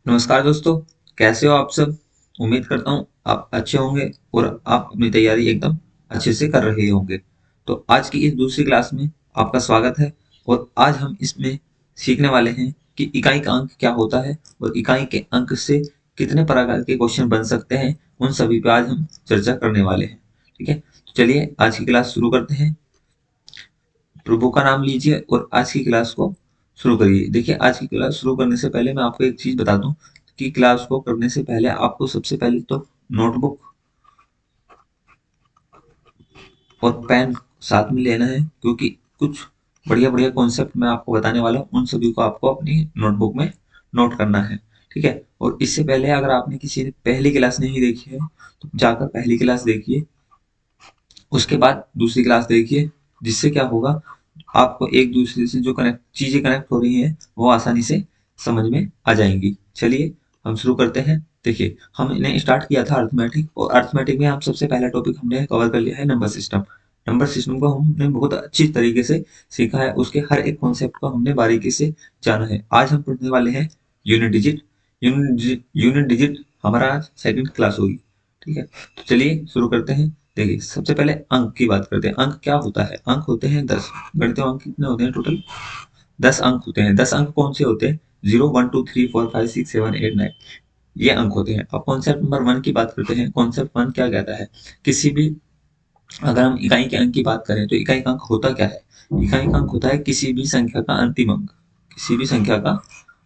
नमस्कार दोस्तों। कैसे हो आप सब। उम्मीद करता हूँ आप अच्छे होंगे और आप अपनी तैयारी एकदम अच्छे से कर रहे होंगे। तो आज की इस दूसरी क्लास में आपका स्वागत है। और आज हम इसमें सीखने वाले हैं कि इकाई का अंक क्या होता है और इकाई के अंक से कितने प्रकार के क्वेश्चन बन सकते हैं। उन सभी पे आज हम चर्चा करने वाले हैं। ठीक है, तो चलिए आज की क्लास शुरू करते हैं। प्रभु का नाम लीजिए और आज की क्लास को शुरू करिए। देखिए, आज की क्लास शुरू करने से पहले मैं आपको एक चीज बता दूं कि क्लास को करने से पहले आपको सबसे पहले तो नोटबुक और पेन साथ में लेना है, क्योंकि कुछ बढ़िया बढ़िया कॉन्सेप्ट मैं आपको बताने वाला हूँ। उन सभी को आपको अपनी नोटबुक में नोट करना है। ठीक है, और इससे पहले अगर आपने किसी ने पहली क्लास नहीं देखी है तो जाकर पहली क्लास देखिए, उसके बाद दूसरी क्लास देखिए। जिससे क्या होगा, आपको एक दूसरे से जो कनेक्ट हो रही हैं वो आसानी से समझ में आ जाएंगी। चलिए हम शुरू करते हैं। देखिए, हमने स्टार्ट किया था अर्थमेटिक, और अर्थमेटिक में हम सबसे पहला टॉपिक हमने कवर कर लिया है नंबर सिस्टम। नंबर सिस्टम को हमने बहुत अच्छी तरीके से सीखा है, उसके हर एक कॉन्सेप्ट को हमने बारीकी से जाना है। आज हम पढ़ने वाले हैं यूनिट डिजिट। यूनिट डिजिट हमारा सेकंड क्लास होगी। ठीक है, तो चलिए शुरू करते हैं। देखिए, सबसे पहले अंक की बात करते हैं। अंक क्या होता है? अंक होते हैं 10। गणितीय अंक कितने होते हैं? टोटल 10 अंक होते हैं। 10 अंक कौन से होते हैं? 0 1 2 3 4 5 6 7 8 9, ये अंक होते हैं। अब कॉन्सेप्ट नंबर 1 की बात करते हैं। कॉन्सेप्ट 1 क्या कहता है? किसी भी, अगर हम इकाई के अंक की बात करें तो इकाई का अंक होता क्या है? इकाई का अंक होता है किसी भी संख्या का अंतिम अंक। किसी भी संख्या का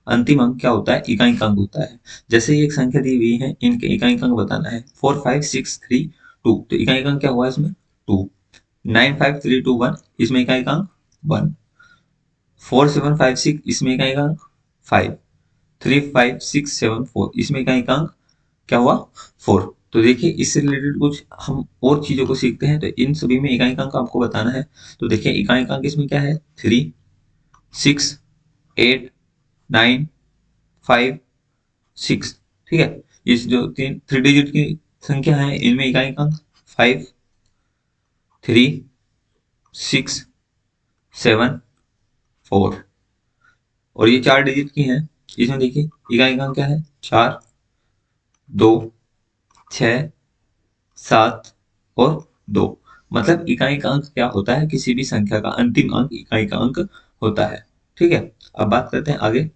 अंतिम अंक क्या होता है? इकाई का अंक होता है। जैसे ये एक संख्या दी हुई है, इनके इकाई का अंक बताना है। 4 5 6 3 2, तो इकाई का अंक क्या हुआ इसमें? 2। 9 5 3 2 1, इसमें इकाई का अंक 1। 4 7 5 6, इसमें इकाई का अंक 5। 3 5 6 7 4, इसमें इकाई का अंक क्या हुआ? 4। तो देखिए, इससे रिलेटेड कुछ हम और चीजों को सीखते हैं, तो इन सभी में इकाई का अंक आपको बताना है। तो देखिए, इकाई का अंक इसमें क्या है? 3 6 8 9 5 6। ठीक है, ये जो तीन 3 डिजिट की संख्या है, इनमें इकाई का अंक 5 3 6 7 4। और ये 4 डिजिट की है, इसमें देखिए इकाई का अंक क्या है? 4 2 6 7 और 2। मतलब इकाई का अंक क्या होता है? किसी भी संख्या का अंतिम अंक इकाई का अंक होता है। ठीक है, अब बात करते हैं आगे।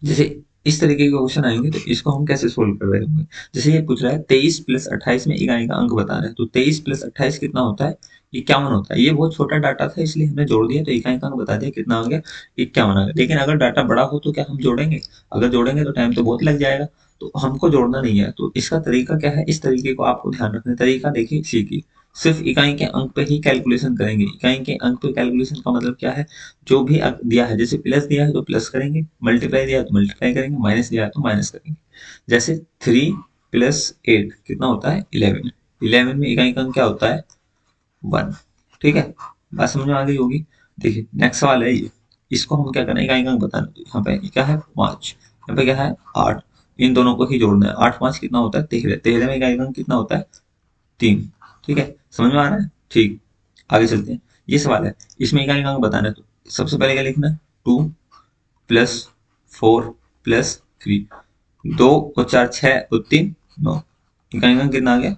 जैसे इस तरीके के क्वेश्चन आएंगे तो इसको हम कैसे सोल्व कर रहे होंगे। जैसे ये पूछ रहा है 23 + 28 में इकाई का अंक बताना है, तो 23 + 28 कितना होता है? 51 होता है। ये बहुत छोटा डाटा था इसलिए हमने जोड़ दिया, तो इकाई का अंक बता दिया कितना आ गया? 51 आ गया। लेकिन अगर डाटा बड़ा हो तो क्या हम जोड़ेंगे? अगर जोड़ेंगे तो टाइम तो बहुत लग जाएगा, तो हमको जोड़ना नहीं है। तो इसका तरीका क्या है? इस तरीके को आपको ध्यान रखना है। तरीका देखिए, सीखिए। सिर्फ इकाई के अंक पे ही कैलकुलेशन करेंगे। इकाई के अंक पे कैलकुलेशन का मतलब क्या है? जो भी अंक दिया है, जैसे प्लस दिया है तो प्लस करेंगे, मल्टीप्लाई दिया है तो मल्टीप्लाई करेंगे, माइनस दिया है तो माइनस करेंगे। जैसे 3 + 8 कितना होता है? 11। 11 में इकाई का अंक क्या होता है? 1। ठीक है, बात समझ में आ गई होगी। देखिए नेक्स्ट सवाल है ये। इसको हम क्या करना है? इकाई का अंक बताना। तो यहाँ पे क्या है? 5। यहाँ पे क्या है? 8। इन दोनों को ही जोड़ना है। 8 5 कितना होता है? 13। 13 में इकाई का अंक कितना होता है? 3। ठीक है, समझ में आ रहा है? ठीक, आगे चलते हैं। ये सवाल है, इसमें इकाई का अंक बताना है। तो सबसे पहले क्या लिखना है? 2 + 4 + 3। 2 और 4 6 और 3 9। इकाई का अंक कितना आ गया?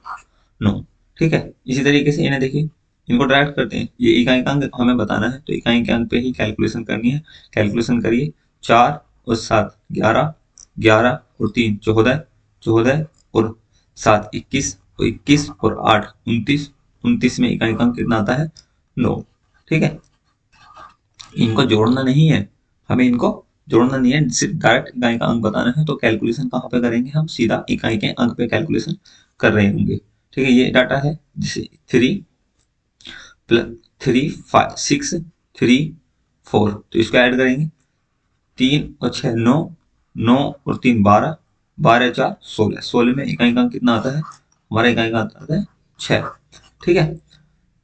9। ठीक है, इसी तरीके से इन्हें देखिए, इनको डायरेक्ट करते हैं। ये इकाई का अंक हमें बताना है, तो इकाई के अंक पे ही कैलकुलेशन करनी है। कैलकुलेशन करिए। 4 और 7 11, 11 और 3 14, 14 और 7 21, और 21 और 8 29। 29 में इकाई का अंक कितना आता है? 9। ठीक है, इनको जोड़ना नहीं है, हमें इनको जोड़ना नहीं है, सिर्फ डायरेक्ट इकाई का अंक बताना है। तो कैलकुलेशन कहाँ पे करेंगे? हम सीधा इकाई के अंक पे कैलकुलेशन कर रहे होंगे। ठीक है, ये डाटा है। जैसे 3 + 3 5 6 3 4, तो इसको ऐड करेंगे। 3 और 6 9, 9 और 3 12, 12 4 16। 16 में इकाई का अंक कितना आता है? हमारा इकाई का अंक आता है 6। ठीक है,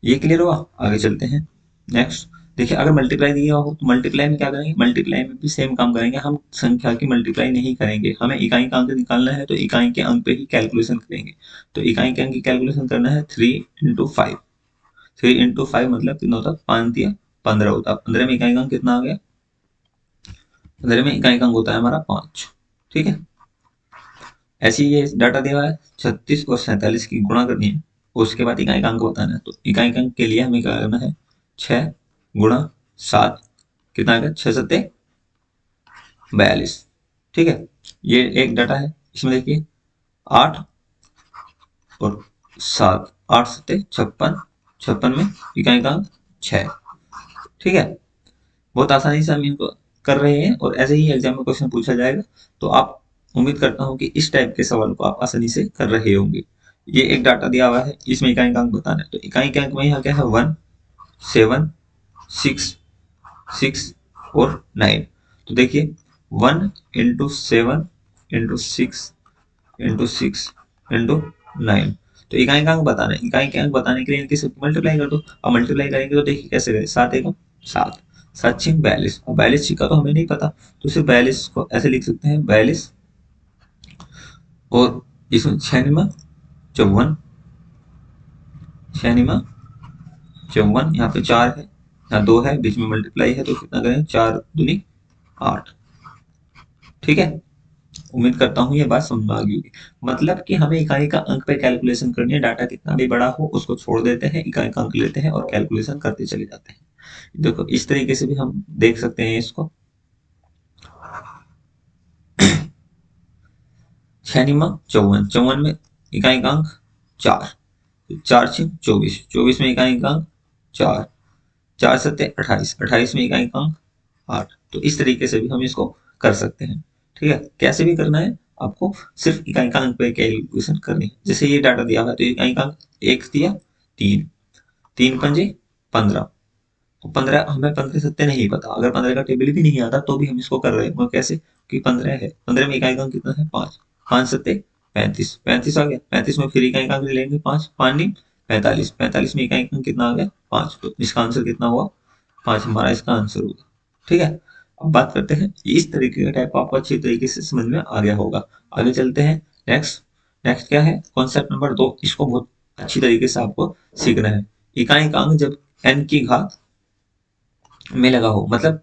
ये क्लियर हुआ। आगे चलते हैं। नेक्स्ट देखिए, अगर मल्टीप्लाई दिया हो तो मल्टीप्लाई में क्या करेंगे? मल्टीप्लाई में भी सेम काम करेंगे। हम संख्या की मल्टीप्लाई नहीं करेंगे, हमें इकाई का अंक निकालना है, तो इकाई के अंक पे ही कैलकुलेशन करेंगे। तो इकाई के अंक की कैलकुलेशन करना है। 3 × 5। 3 × 5 मतलब कितना होता है? 5 × 15 होता है। 15 में इकाई का अंक कितना आ गया? 15 में इकाई का अंक होता है हमारा 5। ठीक है। ऐसे ही ये डाटा दिया हुआ है 36 और 47 की गुणा करनी है, उसके बाद इकाई का अंक बताना है। तो इकाई का अंक के लिए हमें क्या करना है, 6 × 7 कितना आएगा, 6×7 = 42। ठीक है, ये एक डाटा है। इसमें देखिए 8 और 7, 8×7 = 56, 56 में इकाई का अंक 6। ठीक है, बहुत आसानी से हम इनको कर रहे हैं और ऐसे ही एग्जाम में क्वेश्चन पूछा जाएगा। तो आप, उम्मीद करता हूं कि इस टाइप के सवाल को आप आसानी से कर रहे होंगे। ये एक डाटा दिया हुआ है, इसमें इकाई का अंक बताना है। तो इकाई के अंक में यहाँ क्या है, 1, 7, 6, 6 और 9। तो देखिए 1 × 7 × 6 × 6 × 9। तो इकाई का अंक बताना है। इकाई के अंक बताने के लिए इनकी सिर्फ मल्टीप्लाई कर दो। अब मल्टीप्लाई करेंगे तो देखिए कैसे करें, 7 एकम 7, 7×6 = 42। अब 42 का तो हमें नहीं पता, तो सिर्फ 42 को ऐसे लिख सकते हैं, 42। और इसमें 6×9 = 54, 6×9 = 54। यहाँ पे 4 है, यहाँ 2 है, बीच में मल्टीप्लाई है, तो कितना करें, 4×2 = 8। ठीक है, उम्मीद करता हूँ ये बात समझ में आ गई होगी। मतलब कि हमें इकाई का अंक पे कैलकुलेशन करनी है, डाटा कितना भी बड़ा हो उसको छोड़ देते हैं, इकाई का अंक लेते हैं और कैलकुलेशन करते चले जाते हैं। देखो इस तरीके से भी हम देख सकते हैं इसको। 6×9 = 54, 54 में इकाई का अंक 4, 4×6 = 24, 24 में इकाई का अंक 4, 4×7 = 28, 28 में इकाई का अंक 8। तो इस तरीके से भी हम इसको कर सकते हैं। ठीक है, कैसे भी करना है आपको, सिर्फ इकाई का अंक पे कैलकुलेशन करनी है। जैसे ये डाटा दिया हुआ है तो इकाई का अंक 1 दिया, 3, 3×5 = 15। 15 हमें 15 सत्य नहीं पता, अगर 15 का टेबल भी नहीं आता तो भी हम इसको कर रहे हैं। कैसे कि 15 है, 15 में इकाई का अंक कितना है, 5, 5×7 = 35, 35 आ गया। 35 में फिर इकाई का अंक लेंगे 5, 5 नहीं 45, 45 में इकाई का अंक कितना आ गया, 5। तो इसका आंसर कितना हुआ, 5 हमारा इसका आंसर होगा। ठीक है, अब बात करते हैं, इस तरीके का टाइप आपको अच्छी तरीके से समझ में आ गया होगा। आगे चलते हैं। नेक्स्ट, नेक्स्ट क्या है, कॉन्सेप्ट नंबर 2। इसको बहुत अच्छी तरीके से आपको सीखना है। इकाई का अंक जब n की घात में लगा हो, मतलब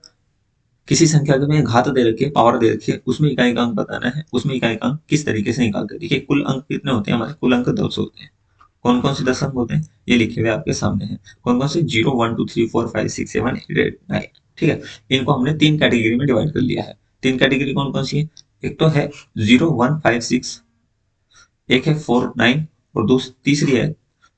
किसी संख्या के में घात दे रखी है, पावर दे रखी है, उसमें इकाई का अंक बताना है। उसमें इकाई का अंक किस तरीके से निकालते हैं, देखिए कुल अंक कितने होते हैं, हमारे कुल अंक 10 होते हैं। कौन कौन से 10 अंक होते हैं, ये लिखे हुए आपके सामने हैं। कौन कौन से, 0, 1, 2, 3, 4, 5, 6, 7, 8, 9। ठीक है, इनको हमने 3 कैटेगरी में डिवाइड कर लिया है। 3 कैटेगरी कौन कौन सी है, एक तो है 0, 1, 5, 6, एक है 4, 9 और तीसरी है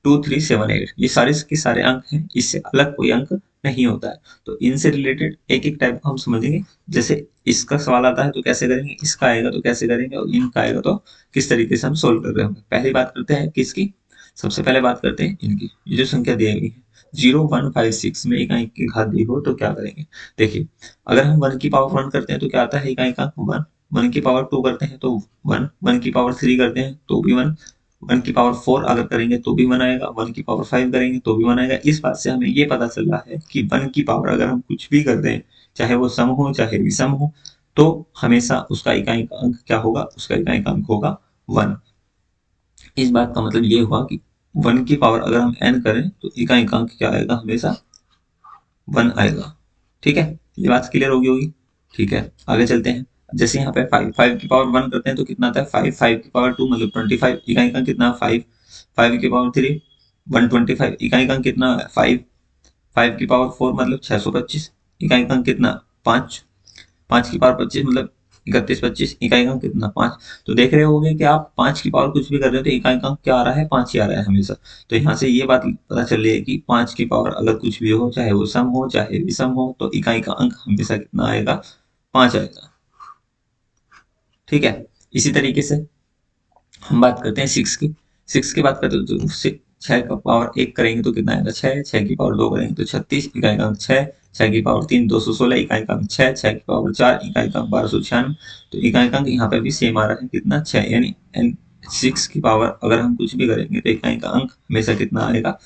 2, 3, 7, 8। ये सारे के सारे अंक हैं, इससे अलग कोई अंक नहीं होता है। तो इनसे रिलेटेड एक एक टाइप को हम समझेंगे। जैसे इसका सवाल आता है तो कैसे करेंगे, इसका आएगा तो कैसे करेंगे, और इनका आएगा तो किस तरीके से हम सोल्व कर रहे होंगे। पहली बात करते हैं किसकी, सबसे पहले बात करते हैं इनकी। ये जो संख्या दी गई है 0, 1, 5, 6 में इकाई की घात दी हो तो क्या करेंगे। देखिए अगर हम 1 की पावर 1 करते हैं तो क्या आता है, इकाई का 1। 1 की पावर 2 करते हैं तो 1, 1 की पावर 3 करते हैं तो भी 1, 1 की पावर 4 अगर करेंगे तो भी 1 आएगा, 1 की पावर 5 करेंगे तो भी 1 आएगा। इस बात से हमें ये पता चल रहा है कि 1 की पावर अगर हम कुछ भी कर दें, चाहे वो सम हो चाहे विषम हो, तो हमेशा उसका इकाई का अंक क्या होगा, उसका इकाई का अंक होगा 1। इस बात का मतलब ये हुआ कि 1 की पावर अगर हम n करें तो इकाई का अंक क्या आएगा, हमेशा 1 आएगा। ठीक है, ये बात क्लियर होगी। ठीक है, आगे चलते हैं। जैसे यहाँ पे 5, 5 की पावर 1 करते हैं तो कितना आता है, 5, 5 की पावर 2 मतलब 25, इकाई का कितना, 5, 5 की पावर 3 125, इकाई का कितना, 5, 5 की पावर 4 मतलब 625, इकाई का कितना, 5, 5 की पावर 25 मतलब 31, 25, इकाई का कितना, 5। तो देख रहे होंगे कि आप 5 की पावर कुछ भी कर रहे हो तो इकाई का क्या आ रहा है, 5 ही आ रहा है हमेशा। तो यहाँ से ये बात पता चल रही है कि 5 की पावर अगर कुछ भी हो, चाहे वो सम हो चाहे विषम हो, तो इकाई का अंक हमेशा कितना आएगा, 5 आएगा। ठीक है, इसी तरीके से हम बात करते हैं 6 की। 6 की बात करते हैं तो 6 का पावर 1 करेंगे तो कितना आएगा, 6, 6 की पावर 2 करेंगे तो 36, इकाई का अंक 6, 6 की पावर 3 216, इकाई का अंक 6, 6 की पावर 4, इकाई का अंक 1296। तो इकाई का अंक यहाँ पे भी सेम आ रहा है, कितना, 6। यानी 6 की पावर अगर हम कुछ भी करेंगे तो इकाई का अंक हमेशा कितना आएगा,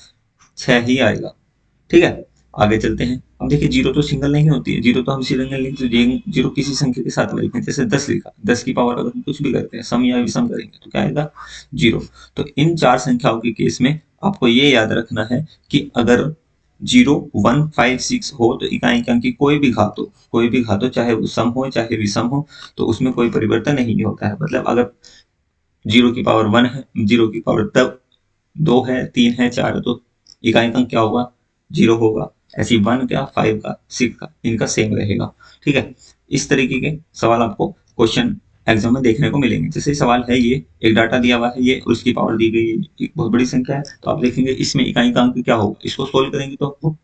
6 ही आएगा। ठीक है, आगे चलते हैं। अब देखिए जीरो तो सिंगल नहीं होती है, जीरो तो हम सिंगल लिखते हैं, जीरो किसी संख्या के साथ में लिखते हैं। जैसे 10 लिखा, 10 की पावर अगर हम कुछ भी करते हैं, सम या विषम करेंगे तो क्या आएगा, जीरो। तो इन चार संख्याओं के केस में आपको ये याद रखना है कि अगर 0, 1, 5, 6 हो तो इकाई अंक की कोई भी घात हो, चाहे वो सम हो चाहे विषम हो, तो उसमें कोई परिवर्तन नहीं होता है। मतलब अगर 0 की पावर 1 है, 0 की पावर तब 2 है, 3 है, 4 है, तो इकाई अंक क्या होगा? 0 होगा। ऐसी 1 का, 5 का, 6 का, इनका सेम रहेगा। ठीक है, इस तरीके के सवाल आपको क्वेश्चन एग्जाम में देखने को मिलेंगे। जैसे सवाल है, ये एक डाटा दिया हुआ है, ये उसकी पावर दी गई है, एक बहुत बड़ी संख्या है, तो आप देखेंगे इसमें इकाई का अंक क्या होगा। इसको सोल्व करेंगे तो आपको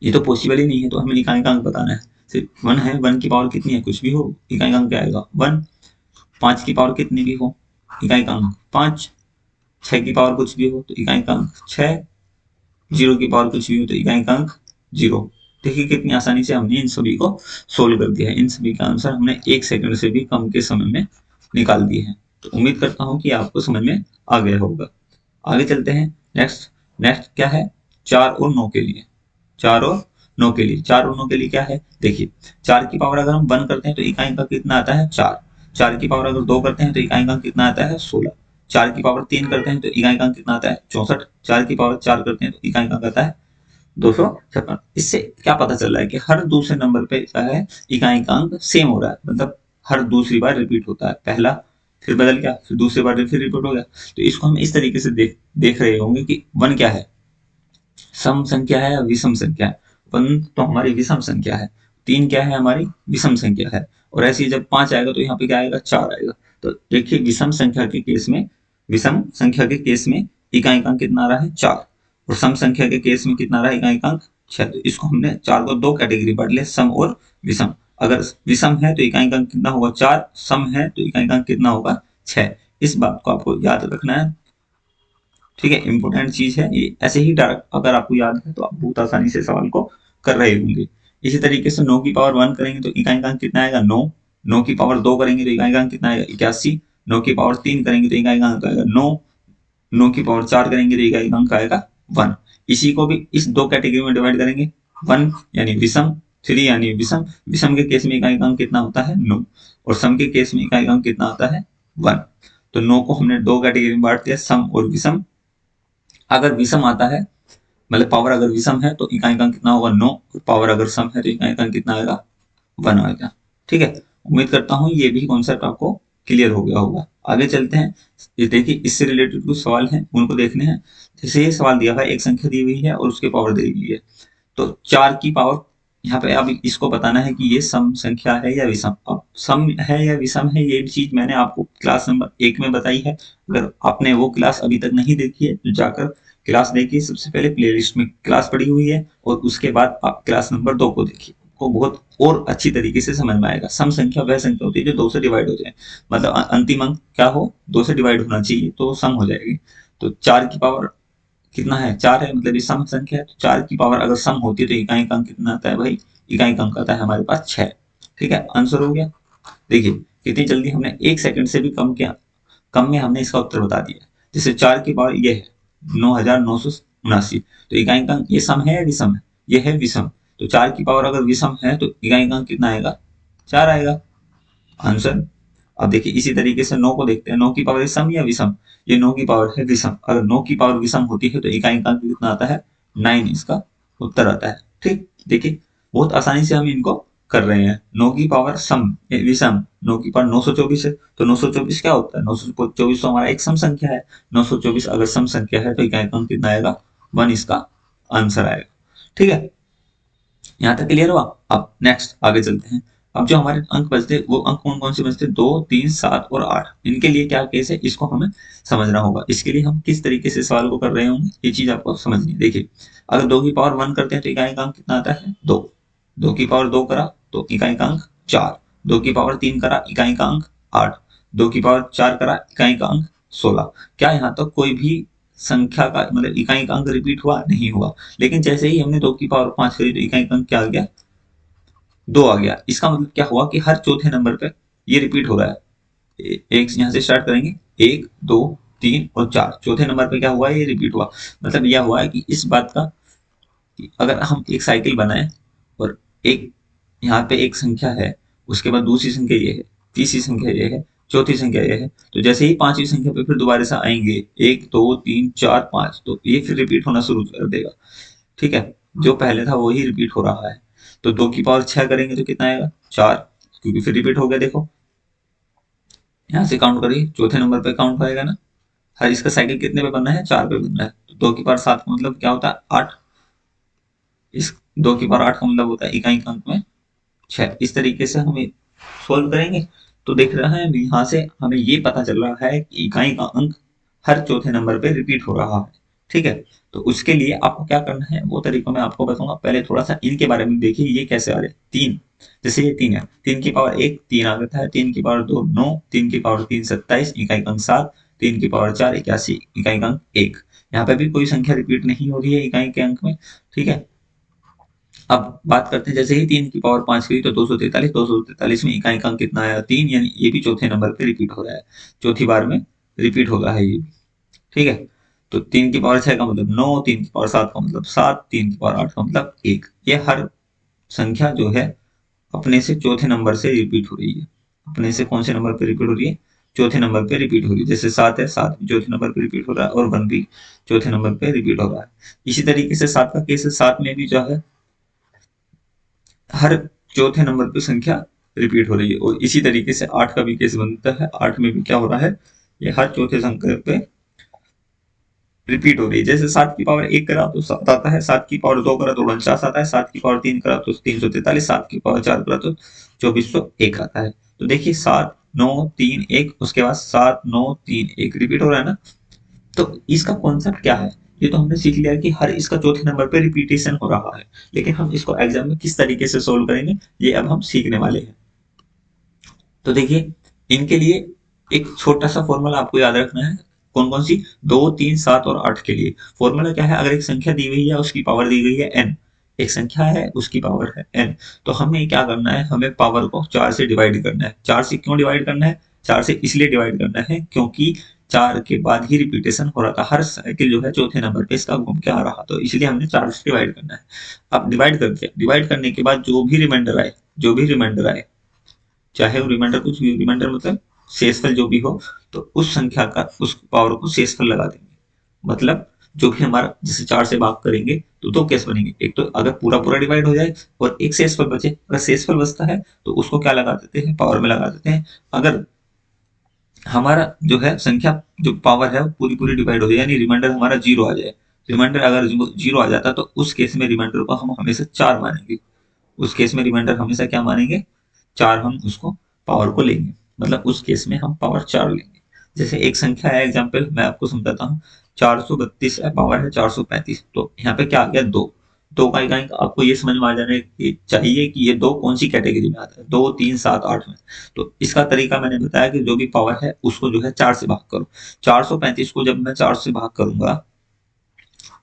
ये तो पॉसिबल ही नहीं है, तो हमें इकाई का अंक बताना है। सिर्फ 1 है, 1 की पावर कितनी है, कुछ भी हो, इकाई का अंक क्या आएगा? 1। 5 की पावर कितनी भी हो, इकाई का अंक 5। 6 की पावर कुछ भी हो तो इकाई का अंक 6। 0 की पावर कुछ भी हो तो इकाई का अंक 0। देखिए कितनी आसानी से हमने इन सभी को सोल्व कर दिया है। इन सभी का आंसर हमने 1 सेकंड से भी कम के समय में निकाल दिए हैं। तो उम्मीद करता हूं कि आपको समझ में आ गया होगा। आगे चलते हैं। नेक्स्ट नेक्स्ट क्या है? 4 और 9 के लिए। 4 और 9 के लिए, 4 और 9 के लिए क्या है? देखिए, 4 की पावर अगर हम 1 करते हैं तो इकाई का कितना आता है? 4। 4 की पावर अगर 2 करते हैं तो इकाई का कितना आता है? 16। 4 की पावर 3 करते हैं तो इकाई का कितना आता है? 64। 4 की पावर 4 करते हैं तो इकाई का आता है 256। इससे क्या पता चल रहा है कि हर दूसरे नंबर पे क्या है, इकाई का अंक सेम हो रहा है। मतलब हर दूसरी बार रिपीट होता है। पहला फिर बदल गया, फिर दूसरी बार फिर रिपीट हो गया। तो इसको हम इस तरीके से देख रहे होंगे कि 1 क्या है? सम संख्या है या विषम संख्या है? 1 तो हमारी विषम संख्या है। 3 क्या है? हमारी विषम संख्या है। और ऐसे ही जब 5 आएगा तो यहाँ पे क्या आएगा? 4 आएगा। तो देखिए, विषम संख्या के केस में इकाई का अंक कितना आ रहा है? 4। और सम संख्या के केस में कितना आ रहा है इकाई का अंक? 6। तो इसको हमने 4 को 2 कैटेगरी बांट लिया, सम और विषम। अगर विषम है तो इकाई का अंक कितना होगा? 4। सम है तो इकाई का अंक कितना होगा? 6। इस बात को आपको याद रखना है। ठीक है, इंपॉर्टेंट चीज है ये। ऐसे ही डायरेक्ट अगर आपको याद है तो आप बहुत आसानी से सवाल को कर रहे होंगे। इसी तरीके से 9 की पावर 1 करेंगे तो इकाई का अंक कितना आएगा? 9। 9 की पावर 2 करेंगे तो इकाई का अंक कितना आएगा? 81। 9 की पावर 3 करेंगे तो इकाई का अंक आएगा 9। 9 की पावर 4 करेंगे तो इकाई का अंक आएगा 1। इसी को भी इस दो कैटेगरी में डिवाइड करेंगे। 1 यानी विषम, 3 यानी विषम। विषम के केस में इकाई का अंक कितना होता है? 9। और सम के केस में इकाई का अंक कितना होता है? 1। तो 9 को हमने दो कैटेगरी में बांट दिया, सम और विषम। अगर विषम आता है, मतलब पावर अगर विषम है तो इकाई का अंक कितना होगा? 9। और पावर अगर सम है तो इकाई का अंक कितना आएगा? 1 आएगा। ठीक है, उम्मीद करता हूं ये भी कॉन्सेप्ट आपको क्लियर हो गया होगा। आगे चलते हैं। ये देखिए, इससे रिलेटेड कुछ सवाल हैं, उनको देखने हैं। जैसे ये सवाल दिया हुआ है, एक संख्या दी हुई है और उसके पावर दी हुई है। तो 4 की पावर, यहाँ पे अब इसको बताना है कि ये सम संख्या है या विषम। अब सम है या विषम है, ये चीज मैंने आपको क्लास नंबर 1 में बताई है। अगर आपने वो क्लास अभी तक नहीं देखी है तो जाकर क्लास देखिए। सबसे पहले प्लेलिस्ट में क्लास पड़ी हुई है और उसके बाद आप क्लास नंबर 2 को देखिए। आपको बहुत और अच्छी तरीके से समझ में आएगा। सम संख्या वह संख्या होती है जो 2 से डिवाइड हो जाए। मतलब अंतिम अंक क्या हो? 2 से डिवाइड होना चाहिए तो सम हो जाएगी। तो 4 की पावर कितना है? 4 है, मतलब ये सम संख्या है। तो 4 की पावर अगर सम होती है तो इकाई का अंक कितना आता है भाई? इकाई का अंक आता है हमारे पास 6। ठीक है, आंसर हो गया। देखिए कितनी जल्दी हमने 1 सेकंड से भी कम में हमने इसका उत्तर बता दिया। जैसे 4 की पावर ये है 9979। तो इकाई का अंक ये सम है या विषम है? ये है विषम। तो 4 की पावर अगर विषम है तो इकाई का अंक कितना आएगा? 4 आएगा। आंसर। अब देखिए इसी तरीके से 9 को देखते हैं। 9 की पावर सम या विषम? ये 9 की पावर है विषम। अगर 9 की पावर विषम होती है तो इकाई का अंक कितना आता है? 9 इसका उत्तर आता है। ठीक, देखिए बहुत आसानी से हम इनको कर रहे हैं। 9 की पावर सम विषम, 9 की पावर 924 है। तो 924 क्या होता है? 924 तो हमारा एक सम संख्या है। 924 अगर सम संख्या है तो इकाई का अंक कितना आएगा? 1 इसका आंसर आएगा। ठीक है, यहाँ तक क्लियर हुआ। अब नेक्स्ट आगे चलते हैं। अब जो हमारे अंक बचते वो अंक कौन कौन से बचते? 2, 3, 7 और 8। इनके लिए क्या केस है, इसको हमें समझना होगा। इसके लिए हम किस तरीके से सवाल को कर रहे होंगे, ये चीज आपको समझनी है। देखिए, अगर 2 की पावर 1 करते हैं तो इकाई का अंक कितना आता है? 2। 2 की पावर 2 करा तो इकाई का अंक 4। 2 की पावर 3 करा, इकाई का अंक 8। 2 की पावर 4 करा, इकाई का अंक 16। क्या यहाँ तक कोई भी संख्या का मतलब इकाई का अंक रिपीट हुआ? नहीं हुआ। लेकिन जैसे ही हमने 2 की पावर 5 करी तो इकाई का अंक क्या आ गया? 2 आ गया। इसका मतलब क्या हुआ कि हर चौथे नंबर पे ये रिपीट हो रहा है। एक यहाँ से स्टार्ट करेंगे, 1, 2, 3 और 4। चौथे नंबर पे क्या हुआ? ये रिपीट हुआ। मतलब यह हुआ है कि इस बात का कि अगर हम एक साइकिल बनाए और एक यहाँ पे एक संख्या है, उसके बाद दूसरी संख्या ये है, तीसरी संख्या ये है, चौथी संख्या ये है, तो जैसे ही पांचवी संख्या पे फिर दोबारा से आएंगे 1, 2, 3, 4, 5, तो ये फिर रिपीट होना शुरू कर देगा। ठीक है, जो पहले था वही रिपीट हो रहा है। तो 2 की पावर 6 करेंगे तो कितना आएगा 4, क्योंकि फिर रिपीट हो गया। देखो यहाँ से काउंट करिए, चौथे नंबर पे काउंट होएगा ना। हर इसका साइकिल कितने पे बनना है, 4 पे बनना है। तो 2 की पावर 7 का मतलब क्या होता है 8। इस 2 की पावर 8 का मतलब होता है इकाई अंक में 6। इस तरीके से हम सोल्व करेंगे। तो देख रहा है यहाँ से हमें ये पता चल रहा है कि इकाई का अंक हर चौथे नंबर पे रिपीट हो रहा है। ठीक है, तो उसके लिए आपको क्या करना है वो तरीका मैं आपको बताऊंगा। पहले थोड़ा सा इनके बारे में देखिए, ये कैसे आ रहे हैं। 3, जैसे ये 3 है, 3 की पावर 1 3 आ जाता है, 3 की पावर 2 9, 3 की पावर 3 27, इकाई का अंक 7, 3 की पावर 4 81, इकाई का अंक 1। यहाँ पे भी कोई संख्या रिपीट नहीं हो रही है इकाई के अंक में। ठीक है, अब बात करते हैं, जैसे ही 3 की पावर 5 की तो 243, 243 में इकाई का अंक कितना आया 3, यानी ये भी चौथे नंबर पे रिपीट हो रहा है, चौथी बार में रिपीट हो रहा है ये भी। ठीक है, तो 3 की पावर 6 का मतलब 9, 3 की पावर 7 का मतलब 7, 3 की पावर 8 का मतलब 1। ये हर संख्या जो है अपने से चौथे नंबर से रिपीट हो रही है। अपने से कौन से नंबर पे रिपीट हो रही है, चौथे नंबर पे रिपीट हो रही है। जैसे 7 है, 7 भी चौथे नंबर पे रिपीट हो रहा है, और 1 भी चौथे नंबर पे रिपीट हो रहा है। इसी तरीके से 7 का केस है, 7 में भी जो है हर चौथे नंबर पे संख्या रिपीट हो रही है। और इसी तरीके से 8 का भी केस बनता है, 8 में भी क्या हो रहा है, ये हर चौथे संख्या पे रिपीट हो रही है। जैसे 7 की पावर 1 करा तो 7 आता है, 7 की पावर 2 करा तो 49 आता है, 7 की पावर 3 करा तो 343, 7 की पावर 4 करा तो 2401 आता है। तो देखिए 7 9 3 1, उसके बाद 7 9 3 1 रिपीट हो रहा है ना। तो इसका कॉन्सेप्ट क्या है, ये तो हमने सीख लिया कि हर इसका चौथे नंबर पे रिपीटेशन हो रहा है। लेकिन हम इसको एग्जाम में किस तरीके से सोल्व करेंगे, ये अब हम सीखने वाले हैं। तो देखिए इनके लिए एक छोटा सा फॉर्मूला आपको याद रखना है। कौन कौन सी, 2 3 7 और 8 के लिए फॉर्मूला क्या है। अगर एक संख्या दी गई है, उसकी पावर दी गई है n, एक संख्या है उसकी पावर है n, तो हमें क्या करना है, हमें पावर को 4 से डिवाइड करना है। 4 से क्यों डिवाइड करना है, 4 से इसलिए डिवाइड करना है क्योंकि 4 के बाद ही रिपीटेशन हो रहा था। हर साइकिल जो है चौथे नंबर पे इसका घूम के आ रहा, तो इसलिए हमने 4 से डिवाइड करना है। अब डिवाइड करने के बाद जो भी रिमाइंडर आए, जो भी रिमाइंडर आए, चाहे वो रिमाइंडर कुछ भी, रिमाइंडर मतलब शेषफल जो भी हो, तो उस संख्या का उस पावर को शेषफल लगा देंगे। मतलब जो भी हमारा, जैसे 4 से भाग करेंगे तो 2 केस बनेंगे। एक तो अगर पूरा पूरा डिवाइड हो जाए और एक शेषफल बचे, अगर शेषफल बचता है तो उसको क्या लगा देते हैं, पावर में लगा देते हैं। अगर हमारा जो है संख्या, जो पावर है वो पूरी पूरी डिवाइड हो जाए, यानी रिमाइंडर हमारा 0 आ जाए। रिमाइंडर अगर 0 आ जाता तो उस केस में रिमाइंडर को हम हमेशा 4 मानेंगे। उस केस में रिमाइंडर हमेशा क्या मानेंगे, 4 हम उसको पावर को लेंगे। मतलब उस केस में हम पावर 4 लेंगे। जैसे एक संख्या है, एग्जाम्पल मैं आपको समझाता हूँ, 432 है, पावर है 435, तो यहाँ पे क्या आ गया 2। 2 का इकाई आपको ये समझ में आ जाने चाहिए कि ये 2 कौन सी कैटेगरी में आता है, 2 3 7 8 में। तो इसका तरीका मैंने बताया कि जो भी पावर है उसको जो है 4 से भाग करो। 435 को जब मैं 4 से भाग करूंगा,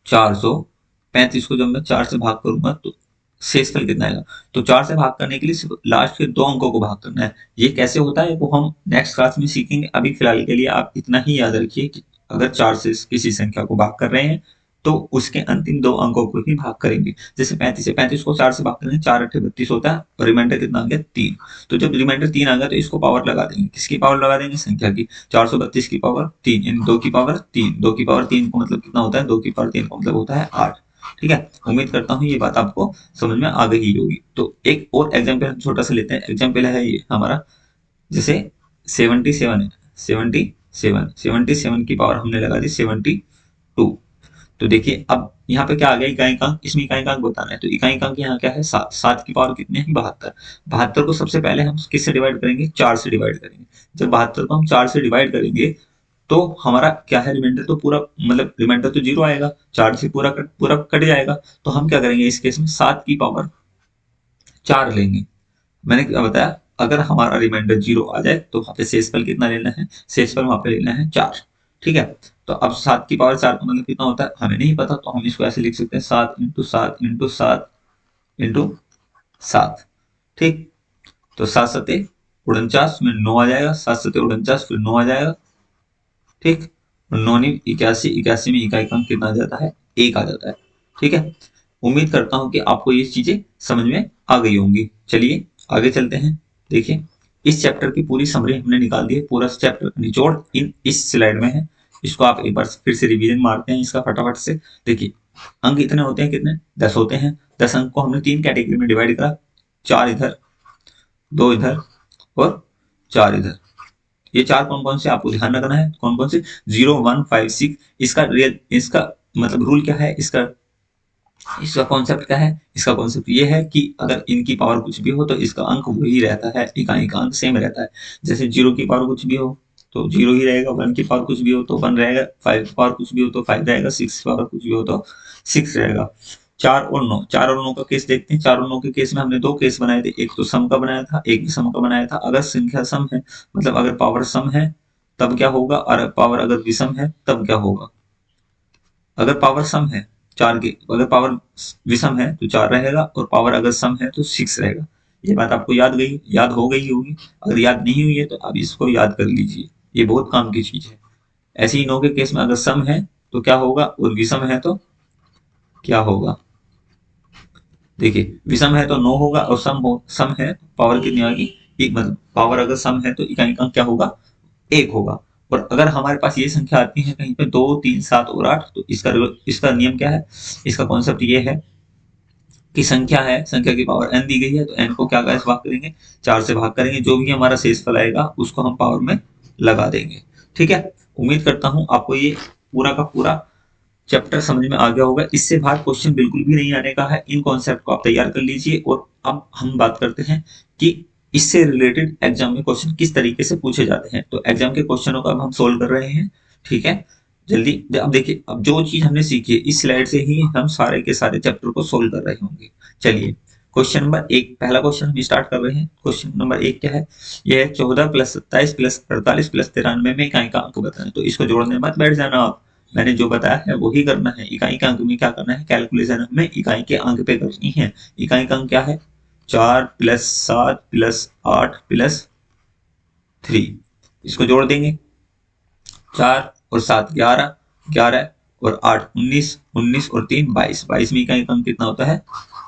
435 को जब मैं 4 से भाग करूंगा तो शेषफल कितना आएगा। तो 4 से भाग करने के लिए सिर्फ लास्ट के 2 अंकों को भाग करना है। ये कैसे होता है वो हम नेक्स्ट क्लास में सीखेंगे। अभी फिलहाल के लिए आप इतना ही याद रखिए कि अगर 4 से किसी संख्या को भाग कर रहे हैं तो उसके अंतिम 2 अंकों को ही भाग करेंगे। जैसे 35 है, 35 को 4 से भाग करेंगे, 4 8 32 होता है, और रिमाइंडर कितना आ गया 3। तो जब रिमाइंडर 3 आ गया तो इसको पावर लगा देंगे, किसकी पावर लगा देंगे, संख्या की। 432 की पावर 3, यानी 2 की पावर 3। 2 की पावर 3 का मतलब कितना होता है, 2 की पावर 3 का मतलब होता है 8। ठीक है, उम्मीद करता हूँ ये बात आपको समझ में आ गई होगी। तो एक और एग्जाम्पल हम छोटा सा लेते हैं। एग्जाम्पल है ये हमारा, जैसे 77 है, 77 की पावर हमने लगा दी 72। तो देखिए अब यहाँ पे क्या आ गया, इकाई का अंक, इसमें इकाई का अंक बताना है। तो इकाई का अंक यहाँ क्या है 7। 7 की पावर कितने हैं 72। 72 को सबसे पहले हम किससे डिवाइड करेंगे, 4 से डिवाइड करेंगे। जब 72 को हम 4 से डिवाइड करेंगे तो हमारा क्या है, रिमाइंडर तो पूरा, मतलब रिमाइंडर तो 0 आएगा, 4 से पूरा कट जाएगा। तो हम क्या करेंगे इस केस में 7 की पावर 4 लेंगे। मैंने क्या बताया, अगर हमारा रिमाइंडर 0 आ जाए तो वहां पे शेषफल कितना लेना है, शेषफल वहां पे लेना है 4। ठीक है, तो अब 7 की पावर 4 का मतलब कितना होता है हमें नहीं पता, तो हम इसको ऐसे लिख सकते हैं 7 × 7 × 7 × 7। ठीक, तो 7 7 49 में 9 आ जाएगा, 7 7 49 फिर 9 आ जाएगा। ठीक, 9 × 81, 81 में इकाई का अंक कितना आ जाता है, 1 आ जाता है। ठीक है, उम्मीद करता हूं कि आपको ये चीजें समझ में आ गई होंगी। चलिए आगे चलते हैं। देखिए इस चैप्टर की पूरी समरी हमने निकाल दी है, पूरा चैप्टर का निचोड़ इस स्लाइड में है। इसको आप एक बार फिर से रिवीजन मारते हैं इसका फटाफट से। देखिए अंक इतने होते हैं, कितने 10 होते हैं। 10 अंक को हमने 3 कैटेगरी में डिवाइड करा, 4 इधर, 2 इधर और 4 इधर। ये 4 कौन कौन से आपको ध्यान रखना है, कौन कौन से, 0 1 5 6। इसका मतलब रूल क्या है, इसका इसका कॉन्सेप्ट क्या है, इसका कॉन्सेप्ट ये है कि अगर इनकी पावर कुछ भी हो तो इसका अंक वही रहता है, इकाई का अंक सेम रहता है। जैसे 0 की पावर कुछ भी हो तो 0 ही रहेगा, 1 की पावर कुछ भी हो तो 1 रहेगा, 5 की पावर कुछ भी हो तो 5 रहेगा, 6 की पावर कुछ भी हो तो 6 रहेगा। 4 और 9 का केस देखते हैं। 4 और 9 के केस में हमने 2 केस बनाए थे, एक तो सम का बनाया था, एक भी सम का बनाया था। अगर संख्या सम है, मतलब अगर पावर सम है तब क्या होगा, और पावर अगर विषम है तब क्या होगा। अगर पावर सम है, 4 की अगर पावर विषम है तो 4 रहेगा, और पावर अगर सम है तो 6 रहेगा। ये बात आपको याद हो गई होगी। अगर याद नहीं हुई है तो आप इसको याद कर लीजिए, ये बहुत काम की चीज है। ऐसे ही 9 के केस में अगर सम है तो क्या होगा, और विषम है तो क्या होगा। देखिए, विषम है तो 9 होगा, और सम है पावर कितनी आएगी, एक, मतलब पावर अगर सम है तो इकाई का अंक क्या होगा, 1 होगा। और अगर हमारे पास ये संख्या आती है कहीं पे 2 3 7 और 8, तो इसका नियम क्या है, इसका कॉन्सेप्ट ये है कि संख्या है, संख्या की पावर n दी गई है तो n को क्या कैसे भाग करेंगे, 4 से भाग करेंगे, जो भी हमारा शेषफल आएगा उसको हम पावर में लगा देंगे। ठीक है, उम्मीद करता हूं आपको ये पूरा का पूरा चैप्टर समझ में आ गया होगा। इससे बाहर क्वेश्चन बिल्कुल भी नहीं आने का है, इन कॉन्सेप्ट को आप तैयार कर लीजिए। और अब हम बात करते हैं कि इससे रिलेटेड एग्जाम में क्वेश्चन किस तरीके से पूछे जाते हैं। तो एग्जाम के क्वेश्चनों को अब हम सोल्व कर रहे हैं। ठीक है, जल्दी अब देखिए, अब जो चीज हमने सीखी है इस स्लाइड से ही हम सारे के सारे चैप्टर को सोल्व कर रहे होंगे। चलिए, क्वेश्चन नंबर 1, पहला क्वेश्चन हम स्टार्ट कर रहे हैं। क्वेश्चन नंबर 1 क्या है, यह है 14 + 27 + 48 + 93 में इकाई का अंक बताएं। तो इसको जोड़ने मत बैठ जाना आप, मैंने जो बताया है वही करना है। इकाई के अंक में क्या करना है, कैलकुलेशन हमें इकाई के अंक पे करनी है। इकाई का अंक क्या है, 4 + 7 + 8 + 3। इसको जोड़ देंगे, 4 और 7 11, 11 और 8 19, 19 और 3 22, 22 में इकाई का अंक कितना होता है,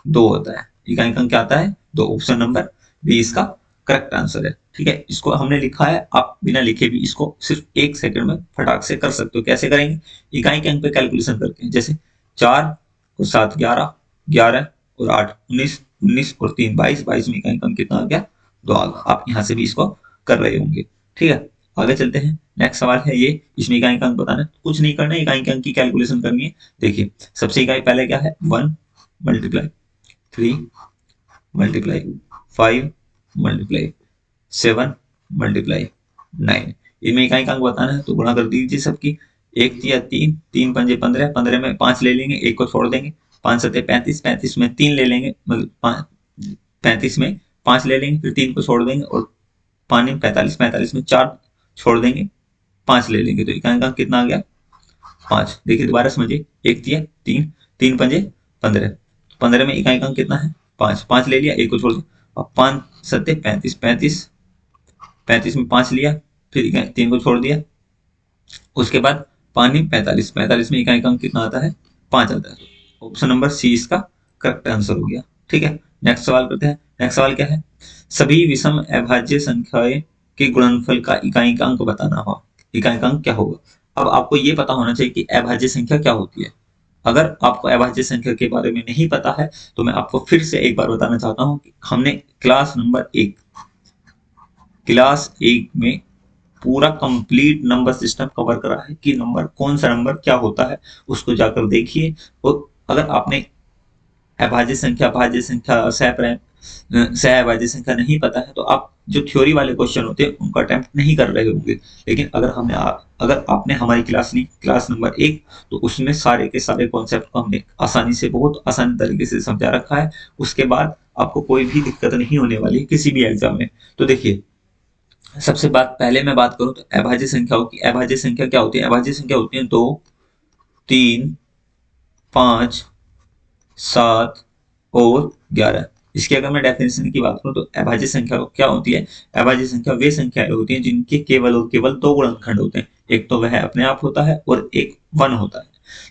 2 होता है। इकाई का अंक क्या आता है, 2। ऑप्शन नंबर बी इसका करेक्ट आंसर है। ठीक है, इसको हमने लिखा है, आप बिना लिखे भी इसको सिर्फ 1 सेकंड में फटाक से कर सकते हो। कैसे करेंगे, इकाई के अंक पे कैलकुलेशन करके, जैसे 4 और 7 11, 11 और 8 19, 19 और 3 22, 22 में इकाई का अंक कितना आ गया, 2 आ गया। आप यहाँ से भी इसको कर रहे होंगे। ठीक है, आगे चलते हैं। नेक्स्ट सवाल है ये, इसमें इकाई का अंक बताना है, कुछ नहीं करना है, इकाई के अंक की कैलकुलेशन करनी है। देखिए, सबसे इकाई पहले क्या है, 1 × 3 × 5 × 7 × 9। इनमें इकाई का अंक बताना है तो गुणा कर दीजिए सबकी। 1 या 3, 3 पंजे 15, 15 में 5 ले लेंगे, 1 को छोड़ देंगे। 5 7 35, 35 में 3 ले लेंगे, मतलब 35 में 5 ले लेंगे, फिर 3 को छोड़ देंगे, और पानी 45, 45 में 4 छोड़ देंगे, 5 ले लेंगे, तो इकाई का अंक कितना आ गया, 5। देखिए दोबारा समझिए, 1 तिया 3, 3 पंजे 15, 15 में इकाई का अंक कितना है, 5, 5 ले लिया, 1 को छोड़ दिया, और 5 7 35, 35, 35 में 5 लिया, फिर 3 को छोड़ दिया, उसके बाद पानी 45, 45 में इकाई का अंक कितना आता है, 5 आता है। ऑप्शन नंबर सी इसका करेक्ट आंसर हो गया। ठीक है, नेक्स्ट सवाल करते हैं। नेक्स्ट सवाल क्या है, सभी विषम अभाज्य संख्याएं के गुणनफल का इकाई का अंक बताना हो। इकाई का अंक क्या होगा। अब आपको ये पता होना चाहिए कि अभाज्य संख्या क्या होती है। अगर आपको अभाज्य संख्या के बारे में नहीं पता है तो मैं आपको फिर से एक बार बताना चाहता हूँ कि हमने क्लास 1 में पूरा कंप्लीट नंबर सिस्टम कवर करा है कि नंबर कौन सा नंबर क्या होता है, उसको जाकर देखिए। और अगर आपने अभाज्य संख्या, भाज्य संख्या, सह अभाज्य संख्या नहीं पता है तो आप जो थ्योरी वाले क्वेश्चन होते हैं उनका अटेम्प्ट नहीं कर रहे होंगे। लेकिन अगर आपने हमारी क्लास ली, क्लास नंबर 1, तो उसमें सारे के सारे कॉन्सेप्ट को हमने आसानी से, बहुत आसान तरीके से समझा रखा है। उसके बाद आपको कोई भी दिक्कत नहीं होने वाली किसी भी एग्जाम में। तो देखिए, सबसे पहले मैं बात करूं तो अभाज्य संख्याओं की। अभाज्य संख्या क्या होती है, अभाज्य संख्या होती है 2 3 5 7 और 11। इसकी अगर मैं डेफिनेशन की बात करूं तो अभाज्य संख्या क्या होती है, अभाज्य संख्या वे संख्याएं होती हैं जिनके केवल और केवल 2 गुणनखंड होते हैं। एक तो वह अपने आप होता है और एक 1 होता है।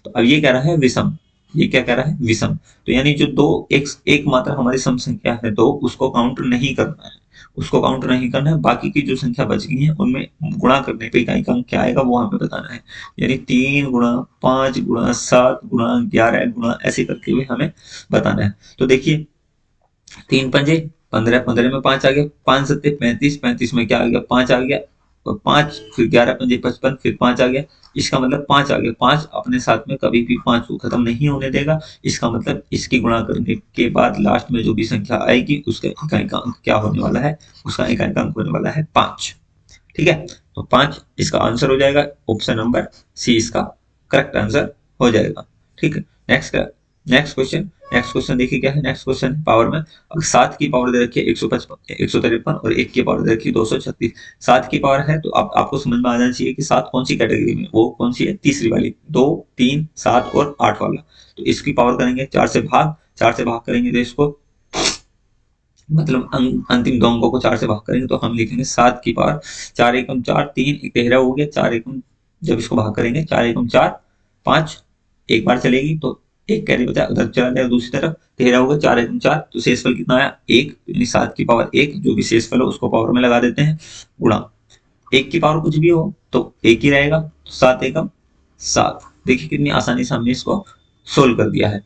तो अब ये कह रहा है विषम, ये क्या कह रहा है, विषम। तो यानी जो दो एक मात्र हमारी सम संख्या है दो, उसको काउंट नहीं करना है, उसको काउंट नहीं करना है। बाकी की जो संख्या बच गई है उनमें गुणा करने पे इकाई का अंक क्या आएगा वो हमें बताना है। यानी 3 गुणा 5 गुणा 7 गुणा 11 गुणा ऐसे करके हुए हमें बताना है। तो देखिए 3 पंजे 15, 15 में 5 आ गया, 5 सत्ते 35, 35 में क्या आ गया, 5 आ गया, और 5 फिर 11 पंजे 55, फिर 5 आ गया। इसका मतलब 5 आ गया, 5 अपने साथ में कभी भी 5 को खत्म नहीं होने देगा। इसका मतलब इसकी गुणा करने के बाद लास्ट में जो भी संख्या आएगी उसका इकाई का अंक क्या होने वाला है, उसका इकाई का अंक होने वाला है 5। ठीक है, तो 5 इसका आंसर हो जाएगा, ऑप्शन नंबर सी इसका करेक्ट आंसर हो जाएगा। ठीक है, नेक्स्ट क्वेश्चन देखिए क्या है। नेक्स्ट क्वेश्चन पावर में, अगर 7 की पावर दे रखी है 155 153 और 1 की पावर दे रखी है 236। 7 की पावर है तो आपको समझ में आ जाना चाहिए कि 7 कौन सी कैटेगरी में, वो कौन सी है, तीसरी वाली, 2 3 7 और 8 वाला। तो इसकी पावर करेंगे 4 से भाग, 4 से भाग करेंगे तो इसको मतलब अंतिम दो अंकों को 4 से भाग करेंगे तो हम लिखेंगे 7 की पावर 4 एकम 4, 3 एक तेरह हो गया, 4 एकम, जब इसको भाग करेंगे 4 एकम 4, 5 एक बार चलेगी तो एक कैरी बचा, उधर चला जाएगा दूसरी तरफ, तेरह हो गया, 4 एकम 4, तो शेषफल कितना आया 1, यानी 7 की पावर 1, जो भी शेषफल हो उसको पावर में लगा देते हैं, गुणा 1 की पावर कुछ भी हो तो 1 ही रहेगा, तो 7 एकम 7। देखिए कितनी आसानी से हमने इसको सोल्व कर दिया है।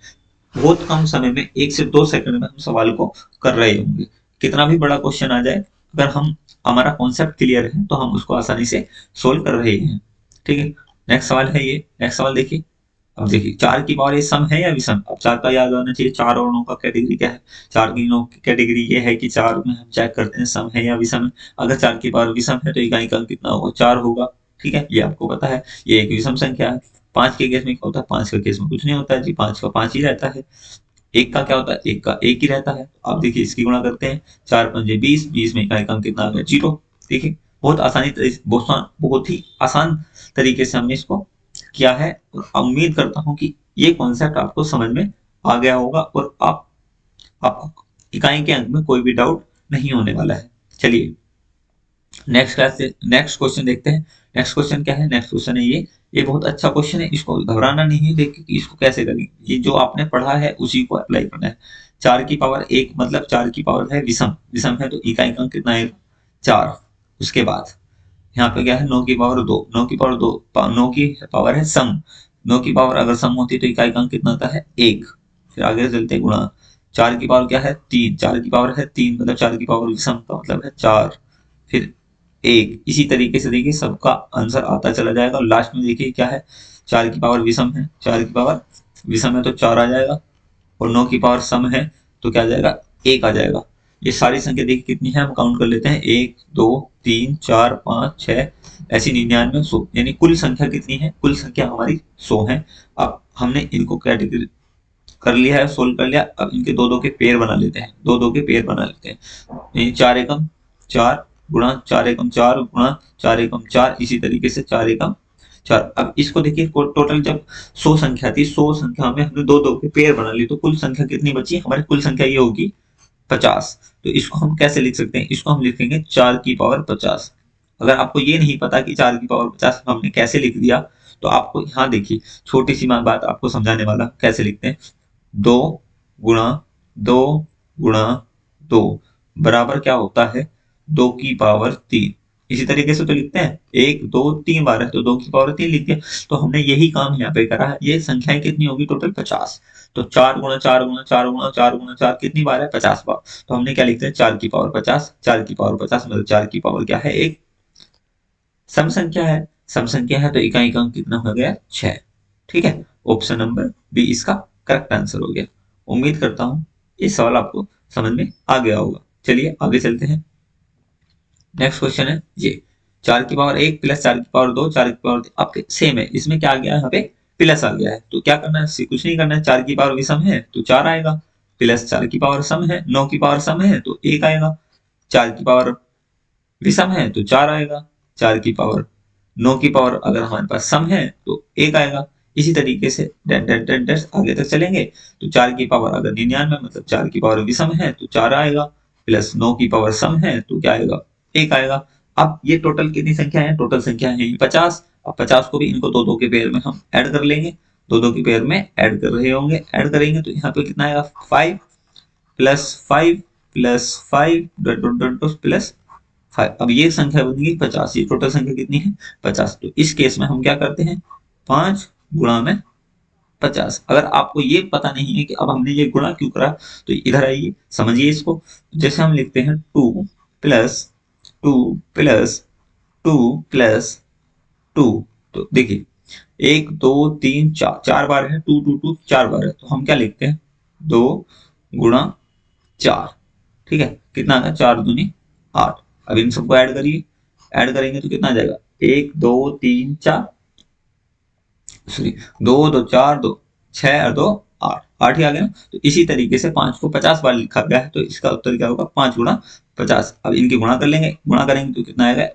बहुत कम समय में 1 से 2 सेकंड में हम सवाल को कर रहे होंगे। कितना भी बड़ा क्वेश्चन आ जाए, अगर हम हमारा कॉन्सेप्ट क्लियर है तो हम उसको आसानी से सोल्व कर रहे हैं। ठीक है, नेक्स्ट सवाल है ये। नेक्स्ट सवाल देखिए। अब देखिए 4 की पावर ये सम है या विषम। अब 4 का याद आना चाहिए, 4 और 9 का कैटेगरी क्या है। 4 की 9 की कैटेगरी ये है कि 4 में हम चेक करते हैं सम है या विषम है। अगर 4 की पावर विषम है तो इकाई का अंक कितना होगा, 4 होगा। ठीक है, ये आपको पता है, ये एक विषम संख्या है। 5 के केस में क्या होता है, 5 के केस में कुछ नहीं होता है जी, 5 का 5 ही रहता है। एक का क्या होता है, एक का एक ही रहता है। आप देखिए इसकी गुणा करते हैं, 4 पंजे 20, 20 में इकाई का अंक कितना आ गया, 0। देखिए बहुत आसानी बहुत ही आसान तरीके से हमने इसको किया है, और उम्मीद करता हूं कि ये कॉन्सेप्ट आपको समझ में आ गया होगा और आपको इकाई के अंक में कोई भी डाउट नहीं होने वाला है। चलिए नेक्स्ट क्वेश्चन देखते हैं। नेक्स्ट क्वेश्चन क्या है, नेक्स्ट क्वेश्चन है ये बहुत अच्छा क्वेश्चन है, इसको घबराना नहीं है, देखिए कि इसको कैसे करेंगे। ये जो आपने पढ़ा है उसी को अप्लाई करना है। 4 की पावर 1 मतलब 4 की पावर है विषम, विषम है तो इकाई का अंक कितना है, 4। उसके बाद यहाँ पे क्या है, 9 की पावर 2, 9 की पावर 2, 9 की पावर है सम, 9 की पावर अगर सम होती तो इकाई का अंक कितना आता है, 1। फिर आगे चलते हैं, गुणा 4 की पावर क्या है 3, 4 की पावर है 3 मतलब 4 की पावर विषम का मतलब है 4, फिर 1। इसी तरीके से देखिए सबका आंसर आता चला जाएगा, और लास्ट में देखिए क्या है, 4 की पावर विषम है, 4 की पावर विषम है तो 4 आ जाएगा, और 9 की पावर सम है तो क्या आ जाएगा, 1 आ जाएगा। ये सारी संख्या देखिए कितनी है, हम काउंट कर लेते हैं, 1 2 3 4 5 6 ऐसी 99 100, यानी कुल संख्या कितनी है, कुल संख्या हमारी 100 है। अब हमने इनको कैटेगरी कर लिया है, सोल्व कर लिया। अब इनके दो दो के पेयर बना लेते हैं, दो दो के पेयर बना लेते हैं, यानी 4 एकम 4 गुणा 4 एकम 4 गुणा 4 एकम 4, इसी तरीके से 4 एकम 4। अब इसको देखिए टोटल जब 100 संख्या थी, 100 संख्या में हमने दो दो के पेयर बना ली, तो कुल संख्या कितनी बची, हमारी कुल संख्या ये होगी 50। तो इसको हम कैसे लिख सकते हैं, इसको हम लिखेंगे 4 की पावर 50। अगर आपको ये नहीं पता कि 4 की पावर 50 हमने कैसे लिख दिया, तो आपको यहाँ देखिए छोटी सी बात आपको समझाने वाला, कैसे लिखते हैं, 2 गुणा 2 गुणा 2 बराबर क्या होता है, 2 की पावर 3। इसी तरीके से तो लिखते हैं, 1 2 3 बार है तो 2 की पावर 3 लिख दिया। तो हमने यही काम यहाँ पे करा है। ये संख्याएं कितनी होगी, टोटल 50। तो 4 गुणा 4 गुणा 4 गुणा 4 गुणा 4 कितनी बार है, 50 बार। तो हमने क्या लिखते हैं, 4 की पावर 50, 4 की पावर 50 मतलब 4 की पावर क्या है, एक सम संख्या है। सम संख्या है तो इकाई का अंक कितना हो गया, 6। ठीक है, ऑप्शन नंबर बी इसका करेक्ट आंसर हो गया। उम्मीद करता हूं ये सवाल आपको समझ में आ गया होगा। चलिए आगे चलते हैं। नेक्स्ट क्वेश्चन है ये, 4 की पावर 1 प्लस 4 की पावर 2 4 की पावर आपके सेम है, इसमें क्या आ गया है, यहाँ पे प्लस आ गया है। तो क्या करना है, कुछ नहीं करना है, 4 की पावर विषम है तो 4 आएगा, प्लस 4 की पावर सम है, 9 की पावर सम है तो 1 आएगा, 4 की पावर विषम है तो 4 आएगा, 4 की पावर 9 की पावर अगर हमारे पास सम है तो 1 आएगा। इसी तरीके से डेट डेट डेट डेट आगे तक चलेंगे। तो 4 की पावर अगर 99 मतलब 4 की पावर विषम है तो 4 आएगा, प्लस 9 की पावर सम है तो क्या आएगा, 1 आएगा। अब ये टोटल कितनी संख्या है, टोटल संख्या है 50। अब 50 को भी इनको दो दो के पेयर में हम ऐड कर लेंगे। दो दो की पेयर में ऐड कर रहे होंगे। ऐड करेंगे तो यहाँ पे कितना आएगा 5 plus 5 dot dot dot dot plus 5। अब ये संख्या बन गई 50। ये टोटल संख्या कितनी है 50। तो इस केस में हम क्या करते हैं 5 गुणा में 50। अगर आपको ये पता नहीं है कि अब हमने ये गुणा क्यों करा तो इधर आइए समझिए इसको। जैसे हम लिखते हैं 2 प्लस 2 प्लस 2 प्लस 2। तो देखिए 1 2 3 4 4 बार है, 2 2 2 4 बार है, तो हम क्या लिखते हैं 2 गुणा 4। ठीक है, कितना आता है 4 दूनी 8। अब इन सबको ऐड करिए। ऐड करेंगे तो कितना आ जाएगा 1 2 3 4, सॉरी 2 2 4 2 6 और 2 8, 8 ही आ गया ना। तो इसी तरीके से 5 को 50 बार लिखा गया है, तो इसका उत्तर क्या होगा 5 गुणा 50। अब इनकी गुणा कर लेंगे, गुणा करेंगे तो कितना आएगा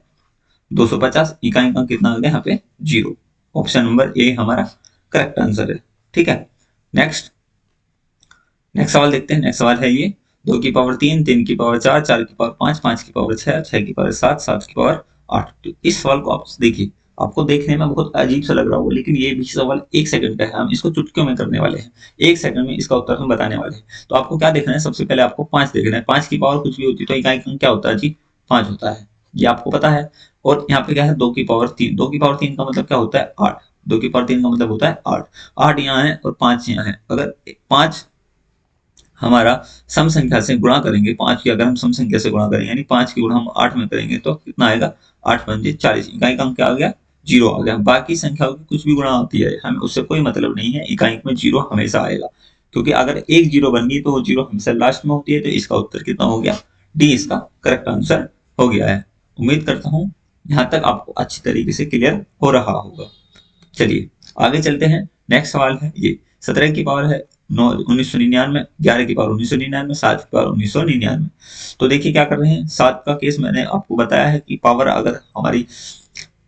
250। इकाई का कितना आ गया यहाँ पे 0। ऑप्शन नंबर ए हमारा करेक्ट आंसर है। ठीक है, नेक्स्ट नेक्स्ट सवाल देखते हैं। नेक्स्ट सवाल है ये 2 की पावर 3, 3 की पावर 4, 4 की पावर 5, 5 की पावर 6, 6 की पावर 7, 7 की पावर 8। तो इस सवाल को आप देखिए, आपको देखने में बहुत अजीब सा लग रहा होगा, लेकिन ये भी सवाल 1 सेकंड का है। हम इसको चुटकियों में करने वाले हैं, 1 सेकंड में इसका उत्तर हम बताने वाले हैं। तो आपको क्या देखना है, सबसे पहले आपको 5 देखना है। 5 की पावर कुछ भी होती है तो इकाई का क्या होता है जी 5 होता है, ये आपको पता है। और यहाँ पे क्या है 2 की पावर 3, 2 की पावर 3 का मतलब क्या होता है 8। 2 की पावर 3 का मतलब होता है 8। 8 यहाँ है और 5 यहाँ है। अगर 5 हमारा सम संख्या से गुणा करेंगे, 5 की अगर हम सम संख्या से गुणा करेंगे यानी 5 की गुणा हम 8 में करेंगे तो कितना आएगा 8 पंजे 40। इकाई का अंक क्या आ गया 0 आ गया। बाकी संख्याओं की कुछ भी गुणा होती है हमें उससे कोई मतलब नहीं है, इकाई में 0 हमेशा आएगा। क्योंकि अगर एक 0 बन गई तो वो 0 हमेशा लास्ट में होती है। तो इसका उत्तर कितना हो गया डी इसका करेक्ट आंसर हो गया है। उम्मीद करता हूँ यहाँ तक आपको अच्छी तरीके से क्लियर हो रहा होगा। चलिए आगे चलते हैं। नेक्स्ट सवाल है ये 17 की पावर है 1999, 11 की पावर 1999, 7 की पावर 1999। तो देखिए क्या कर रहे हैं, 7 का केस मैंने आपको बताया है कि पावर अगर हमारी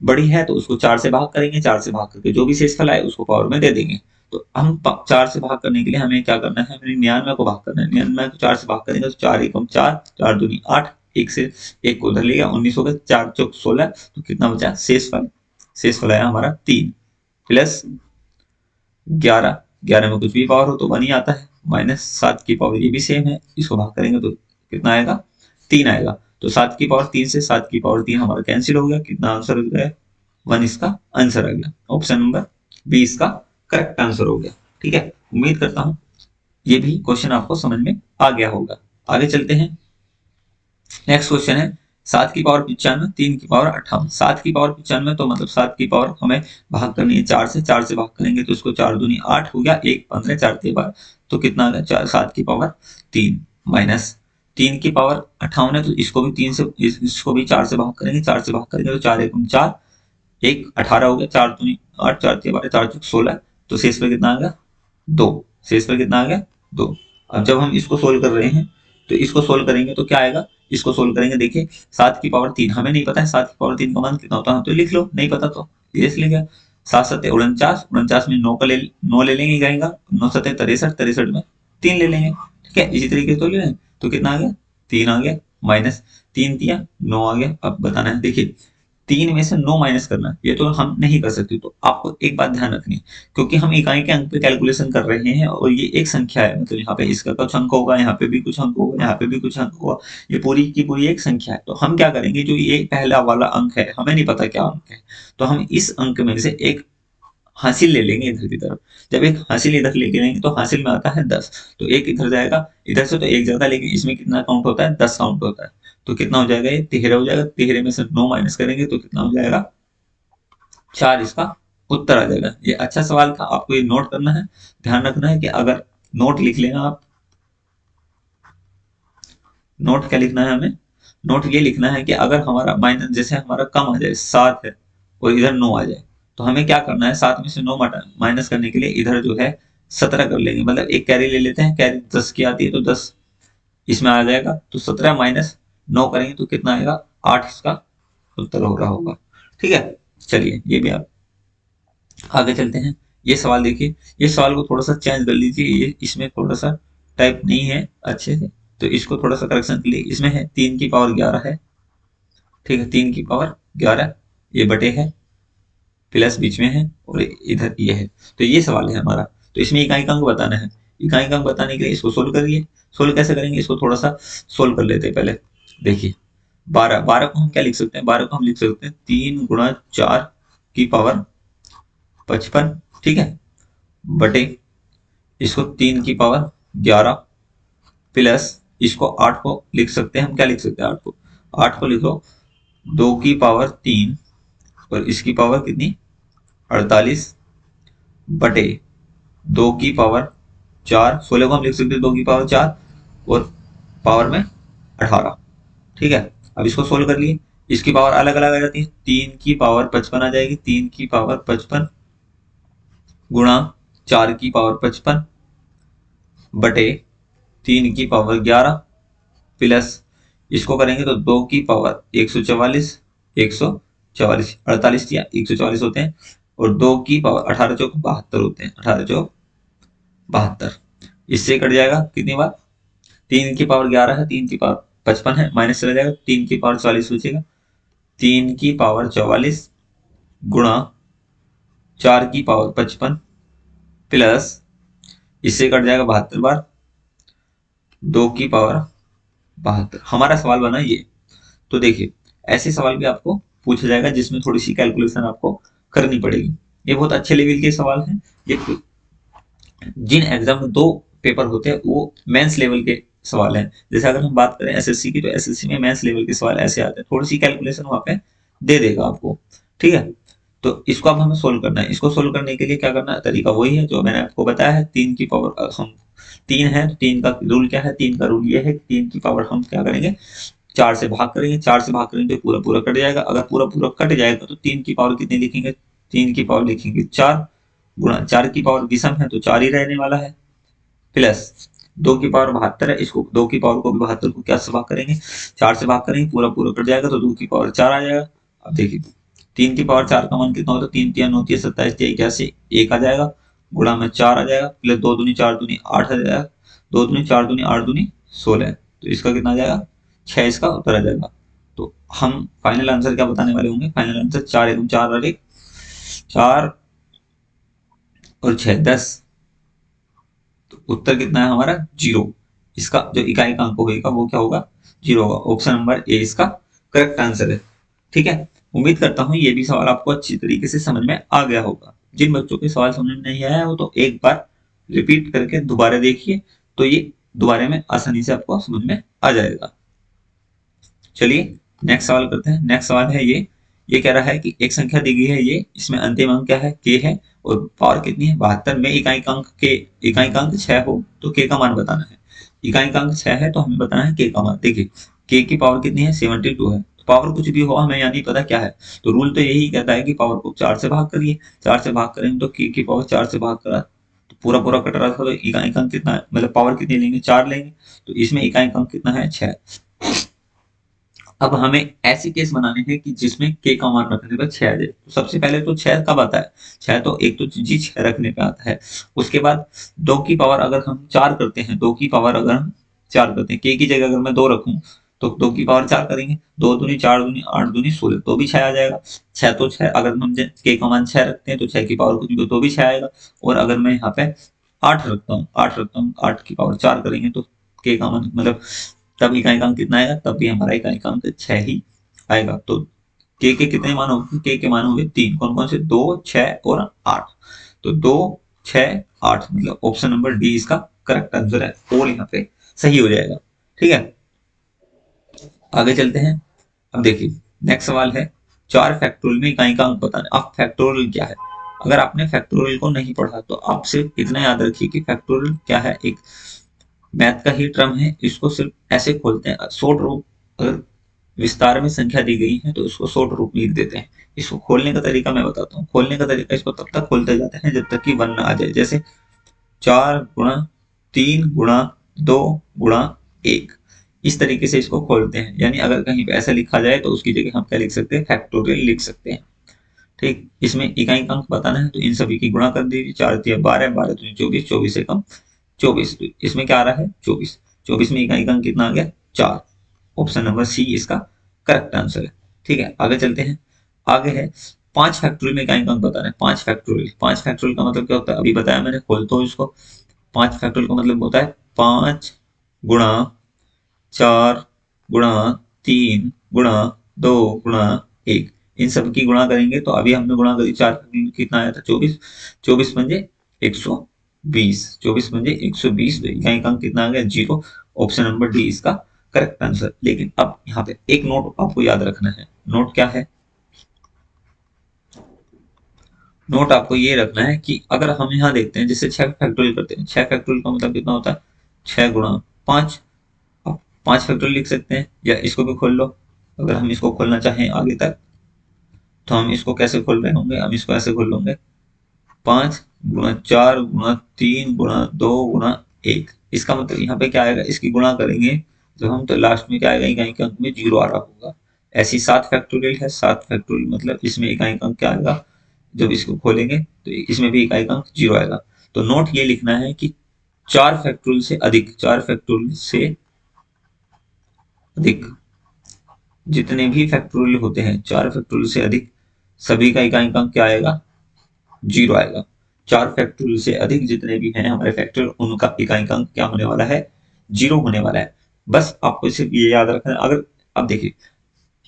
बड़ी है तो उसको 4 से भाग करेंगे, 4 से भाग करके जो भी शेषफल आए उसको पावर में दे देंगे। तो हम 4 से भाग करने के लिए हमें क्या करना है, हमें 99 को भाग करना है। 99 को 4 से भाग करेंगे तो 4 एकम 4, 4 दूनी 8, एक से एक को उधर लिया 19 हो गया, 4 चौक 16। तो कितना बचा शेषफल, शेषफल आया हमारा 3 प्लस 11। 11 में कुछ भी पावर हो तो 1 ही आता है, माइनस 7 की पावर ये भी सेम है, इसको भाग करेंगे तो कितना आएगा 3 आएगा। तो 7 की पावर 3 से 7 की पावर 3 हमारा कैंसिल हो गया, कितना आंसर हो गया 1 इसका आंसर आ गया। ऑप्शन नंबर बी इसका करेक्ट आंसर हो गया। ठीक है, उम्मीद करता हूं ये भी क्वेश्चन आपको समझ में आ गया होगा। आगे चलते हैं। नेक्स्ट क्वेश्चन है 7 की पावर 95, 3 की पावर 58। 7 की पावर 95 तो मतलब 7 की पावर हमें भाग करनी है 4 से, 4 से भाग करेंगे तो इसको 4 दूनी 8 हो गया, 1 15 4 3 बार। तो कितना आ गया 7 की पावर 3 माइनस 3 की पावर 58 है तो इसको भी 3 से इसको भी 4 से भाग करेंगे, 4 से भाग करेंगे तो 4 1 4, 1 18 हो गया, 4 दूनी 8, 4 3 बार 4 16। तो शेष पर कितना आ गया 2, शेष पर कितना आ गया 2। अब जब हम इसको सोल्व कर रहे हैं तो इसको सोल्व करेंगे तो क्या आएगा, इसको सोल्व करेंगे देखिए 7 की पावर 3 हमें नहीं पता है, 7 की पावर 3 का मान कितना होता है तो लिख लो, नहीं पता तो ये लिख गया। 7 7 49, 49 में 9 का ले 9 ले लेंगे इकाई का, 9 7 63, 63 में 3 ले लेंगे। ठीक है, इसी तरीके से तो ले लें तो कितना आ गया 3 आ गया, माइनस 3 दिया 9 आ गया। अब बताना है देखिए 3 में से 9 माइनस करना है, ये तो हम नहीं कर सकते। तो आपको एक बात ध्यान रखनी है, क्योंकि हम इकाई के अंक पे कैलकुलेशन कर रहे हैं और ये एक संख्या है, मतलब यहाँ पे इसका कुछ अंक होगा, यहाँ पे भी कुछ अंक होगा, यहाँ पे भी कुछ अंक होगा, ये पूरी की पूरी एक संख्या है। तो हम क्या करेंगे, जो ये पहला वाला अंक है हमें नहीं पता क्या अंक है, तो हम इस अंक में से एक हासिल ले लेंगे इधर की तरफ। जब एक हासिल इधर लेके लेंगे तो हासिल में आता है 10, तो एक इधर जाएगा, इधर से तो एक जाता है, लेकिन इसमें कितना काउंट होता है 10 काउंट होता है। तो कितना हो जाएगा ये 13 हो जाएगा, 13 में से 9 माइनस करेंगे तो कितना हो जाएगा 4 इसका उत्तर आ जाएगा। ये अच्छा सवाल था, आपको ये नोट करना है। ध्यान रखना है कि अगर नोट लिख लेना आप, नोट क्या लिखना है हमें, नोट ये लिखना है कि अगर हमारा माइनस जैसे हमारा कम आ जाए 7 है और इधर 9 आ जाए तो हमें क्या करना है, 7 में से 9 माइनस करने के लिए इधर जो है 17 कर लेंगे, मतलब एक कैरी ले लेते हैं, कैरी 10 की आती है तो 10 इसमें आ जाएगा। तो 17 माइनस 9 करेंगे तो कितना आएगा 8 इसका उत्तर हो रहा होगा। ठीक है, चलिए ये भी आप आगे चलते हैं। ये सवाल देखिए, ये सवाल को थोड़ा सा चेंज कर लीजिए, ये इसमें थोड़ा सा टाइप नहीं है अच्छे से, तो इसको थोड़ा सा करेक्शन के लिए इसमें है 3 की पावर 11 है। ठीक है, 3 की पावर 11 ये बटे है प्लस बीच में है और इधर ये है। तो ये सवाल है हमारा। तो इसमें इकाई अंक बताना है। इकाई अंक बताने के लिए इसको सोल्व करिए। सोल्व कैसे करेंगे, इसको थोड़ा सा सोल्व कर लेते हैं पहले। देखिए 12, 12 को हम क्या लिख सकते हैं, 12 को हम लिख सकते हैं 3 × 4 की पावर 55, ठीक है, बटे इसको 3 की पावर 11 प्लस इसको 8 को लिख सकते हैं हम, क्या लिख सकते हैं 8 को लिखो 2 की पावर 3 और इसकी पावर कितनी 48 बटे 2 की पावर 4। 16 को हम लिख सकते हैं 2 की पावर 4 और पावर में 18, ठीक है। अब इसको सोल्व कर लिए, इसकी पावर अलग अलग आ जाती है, 3 की पावर 55 आ जाएगी, 3 की पावर 55 गुणा 4 की पावर 55 बटे 3 की पावर 11 प्लस इसको करेंगे तो 2 की पावर 144, 144 48 या 144 होते हैं, और 2 की पावर 18 चौक 72 होते हैं, 18 चौक 72। इससे कट जाएगा कितनी बार, 3 की पावर 11 है, 3 की पावर 55 है, माइनस चला जाएगा, 3 की पावर 40 बचेगा, 3 की पावर 44 गुणा 4 की पावर 55 प्लस इससे कट जाएगा 72 बार, 2 की पावर 72। हमारा सवाल बना ये। तो देखिए ऐसे सवाल भी आपको पूछा जाएगा जिसमें थोड़ी सी कैलकुलेशन आपको करनी पड़ेगी। ये बहुत अच्छे लेवल के सवाल हैं। ये जिन एग्जाम में 2 पेपर होते हैं वो मेंस लेवल के सवाल हैं। जैसे अगर हम बात करें एसएससी की, तो एसएससी में मेंस लेवल के सवाल ऐसे आते हैं, थोड़ी सी कैलकुलेशन वहां पे दे देगा आपको, ठीक है। तो इसको अब हमें सोल्व करना है। इसको सोल्व करने के लिए क्या करना है, तरीका वही है जो मैंने आपको बताया है। 3 की पावर हम 3 है तो 3 का रूल क्या है, 3 का रूल ये है कि 3 की पावर हम क्या करेंगे 4 से भाग करेंगे, 4 से भाग करेंगे तो पूरा पूरा कट जाएगा। अगर पूरा पूरा कट जाएगा तो 3 की पावर कितनी लिखेंगे, 3 की पावर लिखेंगे 4 गुणा 4 की पावर विषम है तो 4 ही रहने वाला है, प्लस 2 की पावर 72 है, इसको 2 की पावर को भी 72 को क्या से भाग करेंगे 4 से भाग करेंगे, पूरा पूरा कट जाएगा तो 2 की पावर 4 आ जाएगा। अब देखिए 3 की पावर 4 का मान कितना होता है, 3 3 9 27 81 1 आ जाएगा, गुणा में 4 आ जाएगा, प्लस 2 दूनी 4 दूनी 8 आ जाएगा, 2 दूनी 4 दूनी 8 दूनी 16, तो इसका कितना आ जाएगा 6 इसका उत्तर आ जाएगा। तो हम फाइनल आंसर क्या बताने वाले होंगे, फाइनल आंसर 4 1 4 और 1 4 और 6 10, तो उत्तर कितना है हमारा 0। इसका जो इकाई का अंक होगा वो क्या होगा 0 होगा। ऑप्शन नंबर ए इसका करेक्ट आंसर है, ठीक है। उम्मीद करता हूँ ये भी सवाल आपको अच्छी तरीके से समझ में आ गया होगा। जिन बच्चों के सवाल समझ में नहीं आया हो तो एक बार रिपीट करके दोबारा देखिए, तो ये दोबारा में आसानी से आपको समझ में आ जाएगा। चलिए नेक्स्ट सवाल करते हैं। नेक्स्ट सवाल है ये कह रहा है कि एक संख्या दी गई है, ये इसमें अंतिम अंक क्या है के है और पावर कितनी है 72 में इकाई का अंक 6 हो तो के का मान बताना है। इकाई का अंक 6 है तो हमें बताना है के का मान। देखिए के की पावर कितनी है 72 है, तो पावर कुछ भी हो हमें यहाँ नहीं पता क्या है, तो रूल तो यही कहता है कि पावर को 4 से भाग करिए, 4 से भाग करेंगे तो के की पावर 4 से भाग करा तो पूरा पूरा कट रहा था, तो इकाई का अंक कितना है मतलब पावर कितनी लेंगे 4 लेंगे, तो इसमें इकाई का अंक कितना है 6। अब हमें ऐसी केस बनाने हैं कि जिसमें के का मान रखने पर 6 आ जाए। तो सबसे पहले तो 6 कब आता है, 6 तो एक तो जी 6 रखने पे आता है। उसके बाद 2 की पावर अगर हम 4 करते हैं, 2 की पावर अगर हम 4 करते हैं, के की जगह अगर मैं 2 रखूं तो 2 की पावर 4 करेंगे, 2 दूनी 4 दूनी 8 दूनी 16 तो भी 6 आ जाएगा। 6 तो 6 अगर हम के का मान 6 रखते हैं तो 6 की पावर कुछ भी हो तो भी 6 आएगा। और अगर मैं यहाँ पे 8 रखता हूँ 8 की पावर 4 करेंगे तो के का मान मतलब तब इकाई का अंक कितना आएगा, तब भी हमारा इकाई का अंक 6 ही आएगा। तो के कितने मान होंगे, के मान होंगे 3, कौन कौन से 2 6 और 8, तो 2 6 8 मतलब ऑप्शन नंबर डी इसका करेक्ट आंसर है और यहाँ पे सही हो जाएगा, ठीक है। आगे चलते हैं। अब देखिए नेक्स्ट सवाल है 4 फैक्टोरियल में इकाई का अंक बताना। अब फैक्टोरियल क्या है, अगर आपने फैक्टोरियल को नहीं पढ़ा तो आप सिर्फ इतना याद रखिए कि फैक्टोरियल क्या है, एक मैथ का ही टर्म है। इसको सिर्फ ऐसे खोलते हैं शॉर्ट रूप, अगर विस्तार में संख्या दी गई है तो इसको शॉर्ट रूप लिख देते हैं। इसको खोलने का तरीका मैं बताता हूँ। खोलने का तरीका, इसको तब तक खोलते जाते हैं जब तक कि 1 ना आ जाए। जैसे 4 गुणा 3 गुणा 2 गुणा 1, इस तरीके से इसको खोलते हैं। यानी अगर कहीं पे ऐसा लिखा जाए तो उसकी जगह हम क्या लिख सकते हैं, फैक्टोरियल लिख सकते हैं, ठीक। इसमें इकाई का अंक बताना है तो इन सभी की गुणा कर दीजिए, 4 3 12 12 3 24 24 से कम 24, तो इसमें क्या आ रहा है 24, 24 में इकाई का अंक कितना आ गया 4। ऑप्शन नंबर सी इसका करेक्ट आंसर है, ठीक है। आगे चलते हैं। आगे है पांच फैक्टोरियल में इकाई का अंक बताना है। पांच फैक्टोरियल का मतलब क्या होता है, अभी बताया मैंने, खोलता हूँ इसको। पांच फैक्टोरियल का मतलब होता है 5 गुणा 4 गुणा 3 गुणा 2 गुणा 1। इन सब की गुणा करेंगे तो अभी हमने गुणा करी, चार फैक्टोरियल कितना आया था, 24। 24 पंजे 120, 24 पंजे 120, तो इकाई का अंक कितना आ गया, 0। ऑप्शन नंबर डी इसका करेक्ट आंसर। लेकिन अब यहाँ पे एक नोट आपको याद रखना है। नोट क्या है? नोट आपको ये रखना है कि अगर हम यहाँ देखते हैं, जैसे 6 फैक्टोरियल करते हैं, 6 फैक्टोरियल का मतलब कितना होता है, 6 गुणा 5। अब 5 फैक्टोरियल लिख सकते हैं, या इसको भी खोल लो। अगर हम इसको खोलना चाहें आगे तक, तो हम इसको कैसे खोल रहे होंगे, हम इसको ऐसे खोल लेंगे, 5 गुणा 4 गुणा 3 गुणा 2 गुणा 1। इसका मतलब यहाँ पे क्या आएगा, इसकी गुणा करेंगे जब हम, तो लास्ट में क्या आएगा, इकाई के अंक में 0 आ रहा होगा। ऐसी 7 फैक्टोरियल है, 7 फैक्टोरियल मतलब इसमें इकाई का अंक क्या आएगा, जब इसको खोलेंगे तो इसमें भी इकाई का अंक 0 आएगा। तो नोट ये लिखना है कि 4 फैक्टोरियल से अधिक, 4 फैक्टोरियल से अधिक जितने भी फैक्टोरियल होते हैं, 4 फैक्टोरियल से अधिक सभी का इकाई का अंक क्या आएगा, 0 आएगा। 4 फैक्टोरियल से अधिक जितने भी हैं हमारे फैक्टर, उनका इकाई का अंक क्या होने वाला है, 0 होने वाला है। बस आपको सिर्फ ये याद रखना है। अगर अब देखिए,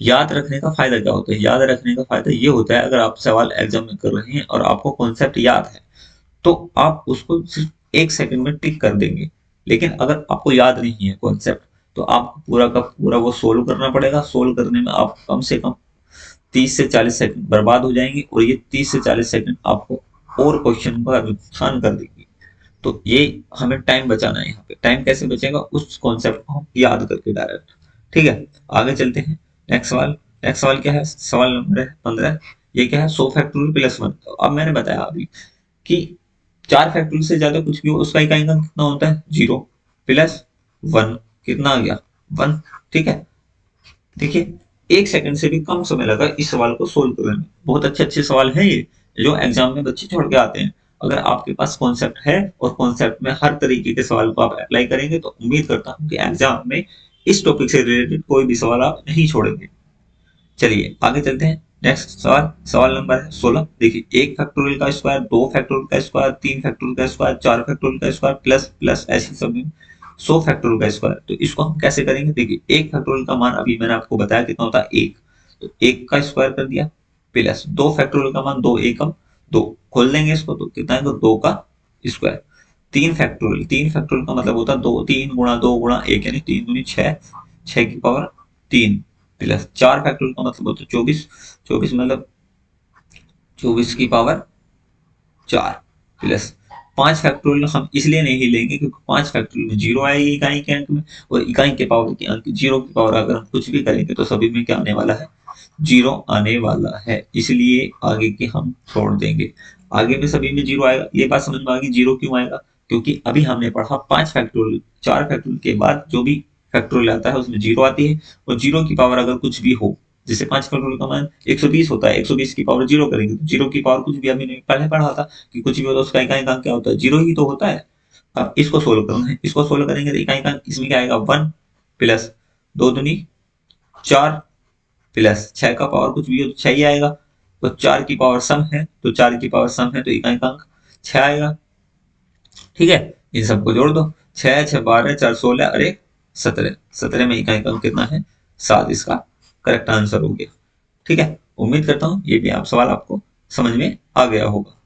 याद रखने का फायदा क्या होता है, याद रखने का फायदा ये होता है, अगर आप सवाल एग्जाम में कर रहे हैं और आपको कॉन्सेप्ट याद है, तो आप उसको सिर्फ 1 सेकंड में टिक कर देंगे। लेकिन अगर आपको याद नहीं है कॉन्सेप्ट, तो आपको पूरा का पूरा वो सोल्व करना पड़ेगा। सोल्व करने में आप कम से कम 30 से 40 सेकंड बर्बाद हो जाएंगे, और ये 30 से 40 सेकंड आपको और क्वेश्चन का नुकसान कर देगी। तो ये हमें टाइम बचाना है। यहाँ पे टाइम कैसे बचेगा, उस कॉन्सेप्ट को हम याद करके डायरेक्ट। ठीक है, आगे चलते हैं। नेक्स्ट सवाल। नेक्स्ट सवाल क्या है, सवाल नंबर है 15। ये क्या है, 100 फैक्टोरियल +1। तो अब मैंने बताया अभी कि 4 फैक्टोरियल से ज्यादा कुछ भी हो, उसका इकाई अंक कितना होता है, 0 प्लस 1। कितना आ गया, 1। ठीक है, देखिए 1 सेकंड से भी कम समय लगा इस सवाल को सोल्व करने में। बहुत अच्छे अच्छे सवाल हैं ये, जो एग्जाम में बच्चे छोड़ के आते हैं। अगर आपके पास कॉन्सेप्ट है और कॉन्सेप्ट में हर तरीके के सवाल को आप अप्लाई करेंगे, तो उम्मीद करता हूँ कि एग्जाम में इस टॉपिक से रिलेटेड कोई भी सवाल आप नहीं छोड़ेंगे। चलिए आगे चलते हैं। नेक्स्ट सवाल, सवाल नंबर है 16। देखिए, 1 फैक्टोरियल का स्क्वायर, 2 फैक्टोरियल का स्क्वायर, 3 फैक्टोरियल का स्क्वायर, 4 फैक्टोरियल का स्क्वायर, प्लस प्लस ऐसे सभी 100 फैक्टोरियल का स्क्वायर। तो इसको हम कैसे करेंगे, देखिए 1 फैक्टोरियल का मान अभी मैंने आपको बताया कितना होता है, 1। तो 1 का स्क्वायर कर दिया, प्लस 2 फैक्टोरियल का मान 2 एकम 2, खोल देंगे इसको तो कितना है, 2 का स्क्वायर। 3 फैक्टोरियल, 3 फैक्टोरियल का मतलब होता है 2, 3 गुणा 2 गुणा 1, यानी 3 दूनी 6, 6 की पावर 3, प्लस 4 फैक्टोरियल का मतलब होता है 24, 24 मतलब 24 की पावर 4, प्लस 5 फैक्टोरियल हम इसलिए नहीं लेंगे क्योंकि 5 फैक्टोरियल में 0 आएगी इकाई के अंक में, और इकाई के पावर के अंक 0 की पावर अगर हम कुछ भी करेंगे तो सभी में क्या आने वाला है, 0 आने वाला है। इसलिए आगे के हम छोड़ देंगे। आगे में सभी में 0 आएगा। ये बात समझ में आ गई, 0 क्यों आएगा, क्योंकि अभी हमने पढ़ा 5 फैक्टोरियल, 4 फैक्टोरियल के बाद जो भी फैक्टोरियल आता है उसमें 0 आती है, और 0 की पावर अगर कुछ भी हो, जैसे 5 फैक्टोरियल का मान 120 होता है, 120 की पावर 0 करेंगे तो 0 की पावर कुछ भी, अभी मैंने पहले पढ़ा था कि कुछ भी होता है उसका इकाई का क्या होता है, 0 ही तो होता है। अब इसको सोल्व करना है, इसको सोल्व करेंगे तो इकाई का इसमें क्या आएगा, 1 प्लस 2 दूनी 4, प्लस 6 का पावर कुछ भी हो तो 6 ही आएगा। तो 4 की पावर सम है, तो 4 की पावर सम है तो इकाई का अंक 6 आएगा। ठीक है, इन सबको जोड़ दो, 6 6 12 4 16 अरे 17, 17 में इकाई का अंक कितना है, 7। इसका करेक्ट आंसर हो गया। ठीक है, उम्मीद करता हूँ ये भी आप सवाल आपको समझ में आ गया होगा।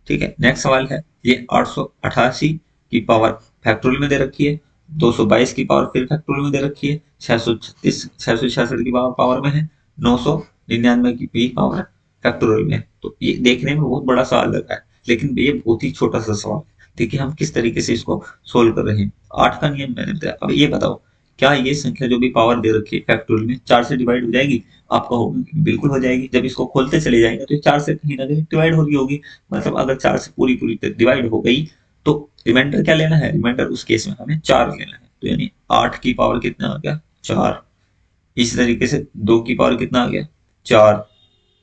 ठीक है, नेक्स्ट सवाल है, ये 888 की पावर फैक्टोरियल में दे रखी है, 222 की पावर फिर फैक्टोरियल में दे रखी है, 666 की पावर पावर में है, 999 की भी पावर फैक्टोरियल में है। तो ये देखने में बहुत बड़ा सवाल लग रहा है, लेकिन ये बहुत ही छोटा सा सवाल है। देखिए हम किस तरीके से इसको सोल्व कर रहे हैं। 8 का नियम मैंने बताया। अब ये बताओ, क्या ये संख्या जो भी पावर दे रखी है फैक्टोरियल में 4 से डिवाइड हो जाएगी, आपका होगा कि बिल्कुल हो जाएगी। जब इसको खोलते चले जाएंगे तो 4 से कहीं ना कहीं डिवाइड हो रही होगी, मतलब अगर 4 से पूरी पूरी डिवाइड हो गई तो रिमाइंडर क्या लेना है, रिमाइंडर उस केस में हमें 4 लेना है। तो यानी 8 की पावर कितना आ गया, 4। इसी तरीके से 2 की पावर कितना आ गया, 4।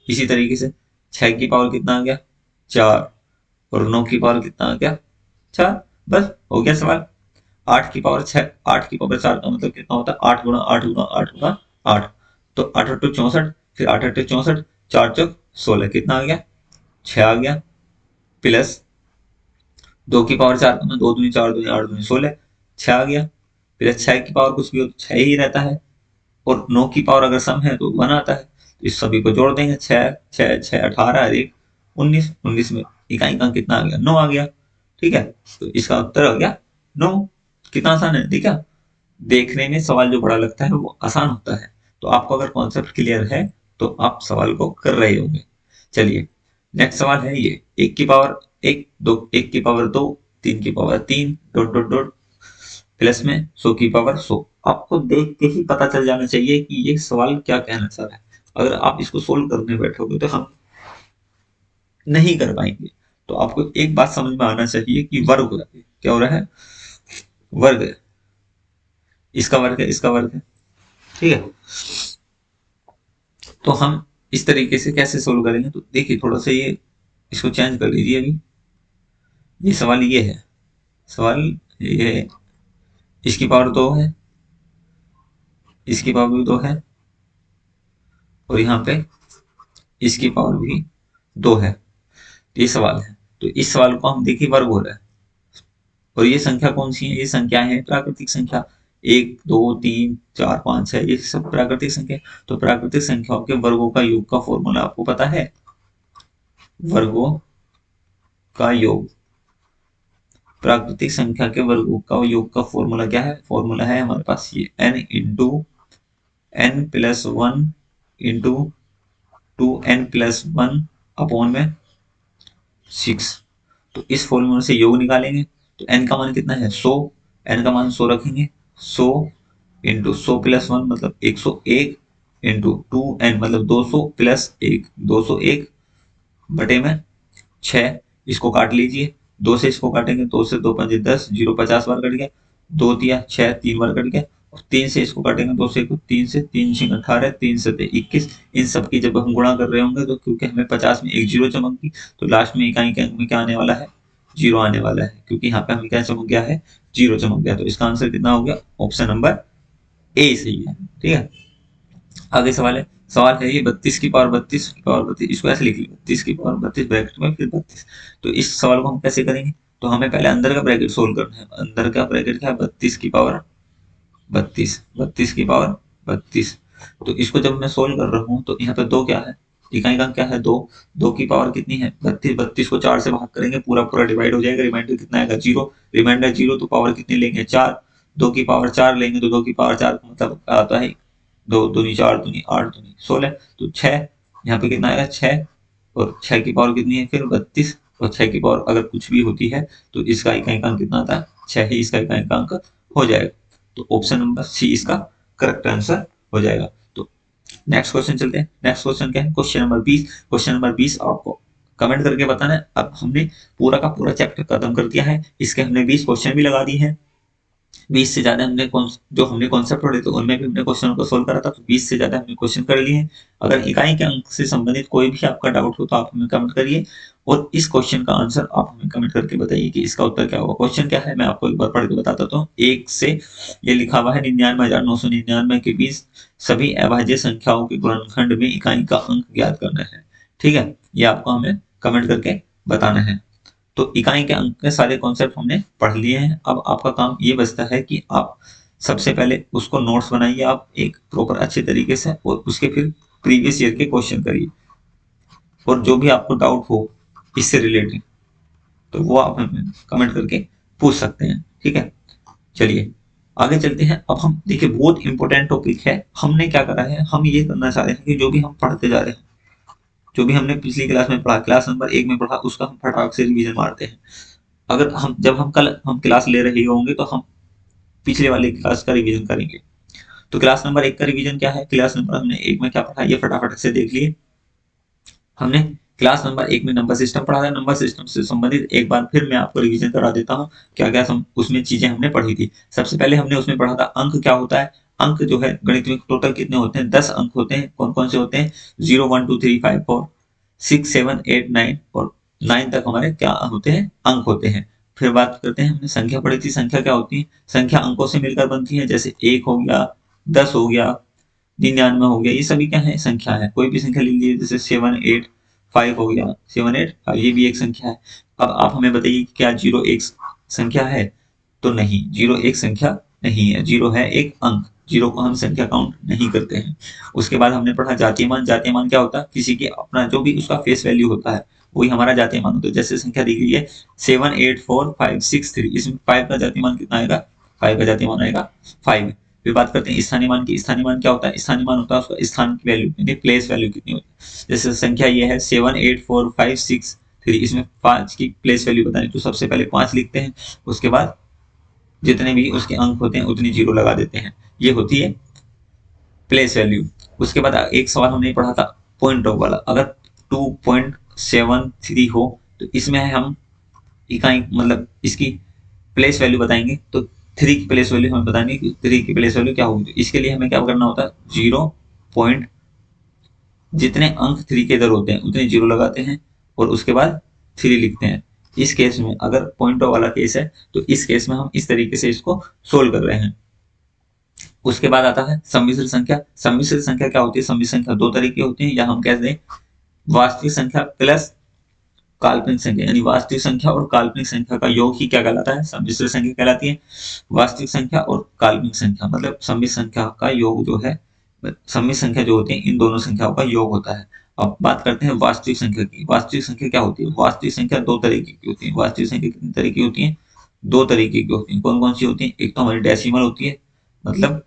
इसी तरीके से 6 की पावर कितना आ गया, 4। और 9 की पावर कितना आ गया, 4। बस हो गया सवाल। 8 की पावर 6, 8 की पावर 4 का मतलब कितना होता है, 8 गुणा 8 गुणा 8 गुणा 8। तो 8 8 64, फिर 8 8 64, 4 चौक 16 कितना आ गया 6 आ गया, प्लस 2 की पावर 4 करना, 2 दूनी 4 दूनी 8 दूनी 16, 6 आ गया, प्लस 6 की पावर कुछ भी हो तो 6 ही रहता है, और 9 की पावर अगर सम है तो 1 आता है। तो इस सभी को जोड़ देंगे, 6 6 6 18 और 1 19, 19 में इकाई का कितना आ गया 9 आ गया। ठीक है, तो इसका उत्तर आ गया 9। कितना आसान है, ठीक है। देखने में सवाल जो बड़ा लगता है वो आसान होता है। तो आपको अगर कॉन्सेप्ट क्लियर है तो आप सवाल को कर रहे होंगे। चलिए नेक्स्ट सवाल है ये, 1 की पावर 1 2, 1 की पावर 2, 3 की power 3 dot dot dot, plus में 100 की पावर 100। आपको देख के ही पता चल जाना चाहिए कि ये सवाल क्या कहना चाह रहा है। अगर आप इसको सोल्व करने बैठोगे तो हम नहीं कर पाएंगे। तो आपको एक बात समझ में आना चाहिए कि वर्ग हो रहा है, क्या हो रहा है, वर्ग है, इसका वर्ग है, इसका वर्ग है। ठीक है, तो हम इस तरीके से कैसे सोल्व करेंगे, तो देखिए थोड़ा सा ये इसको चेंज कर लीजिए। अभी ये सवाल ये है, सवाल ये इसकी पावर 2 है, इसकी पावर भी 2 है, और यहाँ पे इसकी पावर भी 2 है। तो ये सवाल है, तो इस सवाल को हम देखिए वर्ग हो रहा है, और ये संख्या कौन सी है, ये संख्या है प्राकृतिक संख्या, 1 2 3 4 5 6, ये सब प्राकृतिक संख्या। तो प्राकृतिक संख्याओं के वर्गों का योग का फॉर्मूला आपको पता है, वर्गों का योग, प्राकृतिक संख्या के वर्गों का योग का फॉर्मूला क्या है, फॉर्मूला है हमारे पास ये n into n plus 1 into 2n plus 1 upon में 6। तो इस फॉर्मूले से योग निकालेंगे, तो n का मान कितना है 100, n का मान 100 रखेंगे, 100 इंटू 100 प्लस 1 मतलब 101 इंटू 2n मतलब 200 प्लस 1 201 बटे में 6। इसको काट लीजिए, 2 से इसको काटेंगे, 2 से 2 5 10, 0 50 बार कट गया, 2 तिया 6 3 बार कट गया, और 3 से इसको काटेंगे, 2 से 3 से 3 6 18, 3 से 21। इन सब की जब हम गुणा कर रहे होंगे तो क्योंकि हमें 50 में एक जीरो चमक गई, तो लास्ट में इकाई के अंक में क्या आने वाला है, जीरो आने वाला है, क्योंकि यहाँ पे हमें क्या चमक गया है, जीरो चमक गया। तो इसका आंसर कितना हो गया, ऑप्शन नंबर ए सही है। ठीक है, आगे सवाल है, सवाल है ये 32 की पावर 32 की पावर 32, इसको ऐसे लिख लिया 32 की पावर 32 ब्रैकेट में फिर 32। तो इस सवाल को हम कैसे करेंगे, तो हमें पहले अंदर का ब्रैकेट सोल्व करना है। अंदर का ब्रैकेट क्या है, 32 की पावर 32, 32 की पावर 32। तो इसको जब मैं सोल्व कर रहा हूँ तो यहाँ पे दो क्या है, इकाई का क्या है 2, 2 की पावर कितनी है 32, 32 को 4 से भाग करेंगे पूरा पूरा डिवाइड हो जाएगा, रिमाइंडर कितना आएगा 0, रिमाइंडर 0, तो पावर कितनी लेंगे 4, 2 की पावर 4 लेंगे तो 2 की पावर 4 का मतलब आता है 2 दूनी 4 दूनी 8 दूनी 16, तो 6 यहाँ पे कितना आएगा 6, और 6 की पावर कितनी है फिर 32, और 6 की पावर अगर कुछ भी होती है तो इसका इकाई का अंक कितना आता है 6 ही इसका इकाई का अंक हो जाएगा। तो ऑप्शन नंबर सी इसका करेक्ट आंसर हो जाएगा। तो नेक्स्ट क्वेश्चन चलते हैं, नेक्स्ट क्वेश्चन क्या है, क्वेश्चन नंबर 20। क्वेश्चन नंबर 20 आपको कमेंट करके बताना है। अब हमने पूरा का पूरा चैप्टर खत्म कर दिया है, इसके हमने 20 क्वेश्चन भी लगा दिए हैं, 20 से ज्यादा हमने जो हमने कॉन्सेप्ट पढ़े थे उनमें भी हमने क्वेश्चन को सोल्व करा था, तो 20 से ज्यादा हमने क्वेश्चन कर लिए हैं। अगर इकाई के अंक से संबंधित कोई भी आपका डाउट हो तो आप हमें कमेंट करिए, और इस क्वेश्चन का आंसर आप हमें कमेंट करके बताइए कि इसका उत्तर क्या होगा। क्वेश्चन क्या है मैं आपको एक बार पढ़ के बताता हूँ। एक से ये लिखा हुआ है 99,999 के बीच सभी अभाज्य संख्याओं के गुणनखंड में इकाई का अंक ज्ञात करना है। ठीक है, ये आपको हमें कमेंट करके बताना है। तो इकाई के अंक के सारे कॉन्सेप्ट हमने पढ़ लिए हैं। अब आपका काम ये बचता है कि आप सबसे पहले उसको नोट्स बनाइए आप एक प्रॉपर अच्छे तरीके से, और उसके फिर प्रीवियस ईयर के क्वेश्चन करिए, और जो भी आपको डाउट हो इससे रिलेटेड तो वो आप हमें कमेंट करके पूछ सकते हैं। ठीक है, चलिए आगे चलते हैं। अब हम देखिए बहुत इंपॉर्टेंट टॉपिक है, हमने क्या करा है, हम ये करना चाह रहे हैं कि जो भी हम पढ़ते जा रहे हैं, जो भी हमने पिछली क्लास में पढ़ा, क्लास नंबर 1 में पढ़ा, उसका हम फटाक से रिवीजन मारते हैं। अगर हम जब हम कल हम क्लास ले रहे होंगे तो हम पिछले वाले क्लास का रिवीजन करेंगे। तो क्लास नंबर 1 का रिवीजन क्या है, क्लास नंबर हमने 1 में क्या पढ़ा ये फटाफट से देख लिए। हमने क्लास नंबर 1 में नंबर सिस्टम पढ़ा था, नंबर सिस्टम से संबंधित एक बार फिर मैं आपको रिवीजन करा देता हूँ क्या क्या उसमें चीजें हमने पढ़ी थी। सबसे पहले हमने उसमें पढ़ा था अंक क्या होता है। अंक जो है गणित में टोटल कितने होते हैं, 10 अंक होते हैं। कौन कौन से होते हैं, 0 1 2 3 5 4 6 7 8 9, और 9 तक हमारे क्या होते हैं, अंक होते हैं। फिर बात करते हैं, हमने संख्या पढ़ी थी। संख्या क्या होती है, संख्या अंकों से मिलकर बनती है, जैसे 1 हो गया, 10 हो गया, 99 हो गया, ये सभी क्या है, संख्या है। कोई भी संख्या ले लीजिए, जैसे 785 हो गया, 785 ये भी एक संख्या है। अब आप हमें बताइए कि क्या जीरो एक संख्या है? तो नहीं, जीरो एक संख्या नहीं है, जीरो है एक अंक। जीरो को हम संख्या काउंट नहीं करते हैं। उसके बाद हमने पढ़ा जातीय मान। जातीय मान क्या होता है? किसी के अपना जो भी उसका फेस वैल्यू होता है वही हमारा जातीय मान होता है। जैसे संख्या दी गई है 784563, इसमें 5 का जातीय मान कितना आएगा? 5 का जातीय मान आएगा 5। फिर बात करते हैं स्थानीय मान की। स्थानीय मान क्या होता है? स्थानीय मान होता है उसका स्थान की वैल्यू, यानी प्लेस वैल्यू कितनी होती है। जैसे संख्या ये है 784563, इसमें 5 की प्लेस वैल्यू बतानी, तो सबसे पहले 5 लिखते हैं, उसके बाद जितने भी उसके अंक होते हैं उतनी जीरो लगा देते हैं, ये होती है प्लेस वैल्यू। उसके बाद एक सवाल हमने पढ़ा था पॉइंट ऑफ वाला, अगर 2.73 हो तो इसमें हम इकाई मतलब इसकी प्लेस वैल्यू बताएंगे, तो 3 की प्लेस वैल्यू हमें बतानी कि 3 की प्लेस वैल्यू क्या होगी। तो इसके लिए हमें क्या करना होता है, जीरो पॉइंट, जितने अंक 3 के इधर होते हैं उतने जीरो लगाते हैं और उसके बाद 3 लिखते हैं। इस केस में अगर पॉइंट ऑफ वाला केस है तो इस केस में हम इस तरीके से इसको सोल्व कर रहे हैं। उसके बाद आता है सम्मिश्र संख्या। सम्मिश्र संख्या क्या होती है? सम्मिश्र संख्या दो तरीके होती है, या हम कह दें वास्तविक संख्या प्लस काल्पनिक संख्या, यानी वास्तविक संख्या और काल्पनिक संख्या का योग ही क्या कहलाता है? सम्मिश्र संख्या कहलाती है। वास्तविक संख्या और काल्पनिक संख्या मतलब सम्मिश्र संख्या का योग जो है, सम्मिश्र संख्या जो होती है इन दोनों संख्याओं का योग होता है। अब बात करते हैं वास्तविक संख्या की। वास्तविक संख्या क्या होती है? वास्तविक संख्या दो तरीके की होती है। वास्तविक संख्या कितनी तरीके की होती है? दो तरीके की होती है। कौन कौन सी होती है? एक तो हमारी डेसिमल होती है, मतलब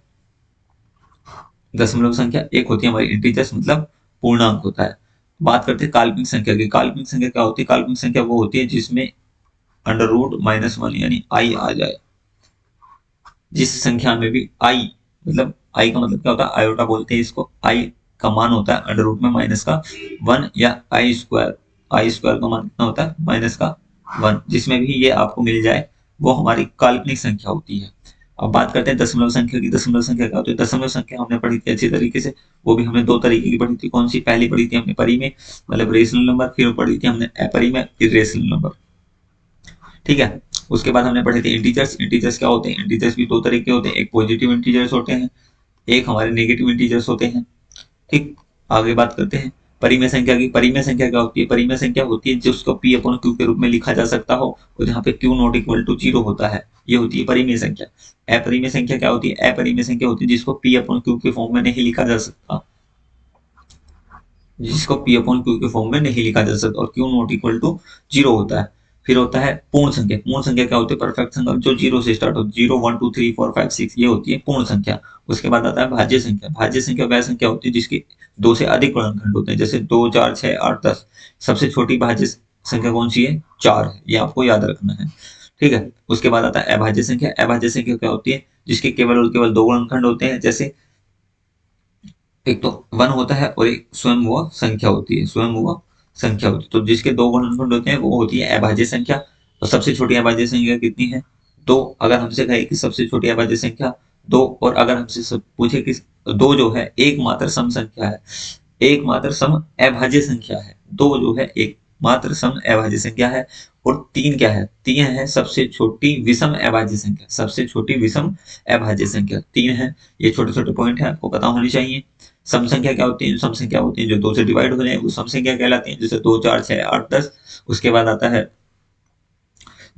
दशमलव संख्या। एक होती है हमारी इंटीजर्स, मतलब पूर्णांक होता है। बात करते हैं काल्पनिक संख्या की। काल्पनिक संख्या क्या होती है? काल्पनिक संख्या वो होती है जिसमें अंडर रूट -1 यानी आई आ जाए। जिस संख्या में भी आई, मतलब आई का मतलब क्या होता है? आयोटा बोलते हैं इसको। आई का मान होता है अंडर रूट में -1 या आई स्क्वायर का मान कितना होता है? -1। जिसमें भी ये आपको मिल जाए वो हमारी काल्पनिक संख्या होती है। अब बात करते हैं दशमलव संख्या की। दशमलव संख्या क्या होती है? दशमलव संख्या हमने पढ़ी थी अच्छी तरीके से, वो भी हमने दो तरीके की पढ़ी थी। कौन सी? पहली पढ़ी थी हमने परी में, मतलब रेशनल नंबर, फिर पढ़ी थी हमने अपरी में इरेशनल नंबर। ठीक है। उसके बाद हमने पढ़े थे इंटीजर्स। इंटीजर्स क्या होते हैं? इंटीजर्स भी दो तरह के होते हैं, एक पॉजिटिव इंटीजर्स होते हैं, एक हमारे नेगेटिव इंटीजर्स होते हैं। ठीक। आगे बात करते हैं परिमेय संख्या की। परिमेय संख्या क्या होती है? परिमेय संख्या होती है जिसको पी अपॉन क्यू के रूप में लिखा जा सकता हो और जहाँ पे Q not equal to zero होता है, ये होती है परिमेय संख्या। अपरिमेय संख्या क्या होती है? अपरिमेय संख्या होती है जिसको पी अपॉन क्यू के फॉर्म में नहीं लिखा जा सकता, जिसको पी अपॉन क्यू के फॉर्म में नहीं लिखा जा सकता और Q not equal to zero होता है। फिर होता है पूर्ण संख्या। पूर्ण संख्या क्या होती है? परफेक्ट संख्या जो जीरो से स्टार्ट होती है, 0 1 2 3 4 5 6, ये होती है पूर्ण संख्या। उसके बाद आता है भाज्य संख्या। भाज्य संख्या वह संख्या होती है जिसकी दो से अधिक पूर्णांक होते हैं, जैसे 2 4 6 8 10। सबसे छोटी भाज्य संख्या कौन सी है? 4 है, ये आपको याद रखना है। ठीक है। उसके बाद आता है अभाज्य संख्या। अभाज्य संख्या क्या होती है? जिसके केवल और केवल दो गुणनखंड होते हैं, जैसे एक तो वन होता है और एक स्वयं वो संख्या होती है, स्वयं वो संख्या होती है। तो जिसके दो गुणनखंड होते हैं वो होती है अभाज्य संख्या। और सबसे छोटी अभाज्य संख्या कितनी है? दो। अगर हमसे कहे कि सबसे छोटी अभाज्य संख्या दो, और अगर हमसे सब पूछे कि दो जो है एकमात्र सम संख्या है, एकमात्र सम अभाज्य संख्या है, दो जो है एक मात्र सम अभाज्य संख्या है। और तीन क्या है? तीन है सबसे छोटी विषम अभाज्य संख्या। सबसे छोटी विषम अभाज्य संख्या तीन है। ये छोटे छोटे पॉइंट है, आपको पता होनी चाहिए। सम संख्या क्या होती है? सम संख्या होती है जो दो से डिवाइड हो जाए वो सम संख्या कहलाती है, जैसे 2 4 6 8 10। उसके बाद आता है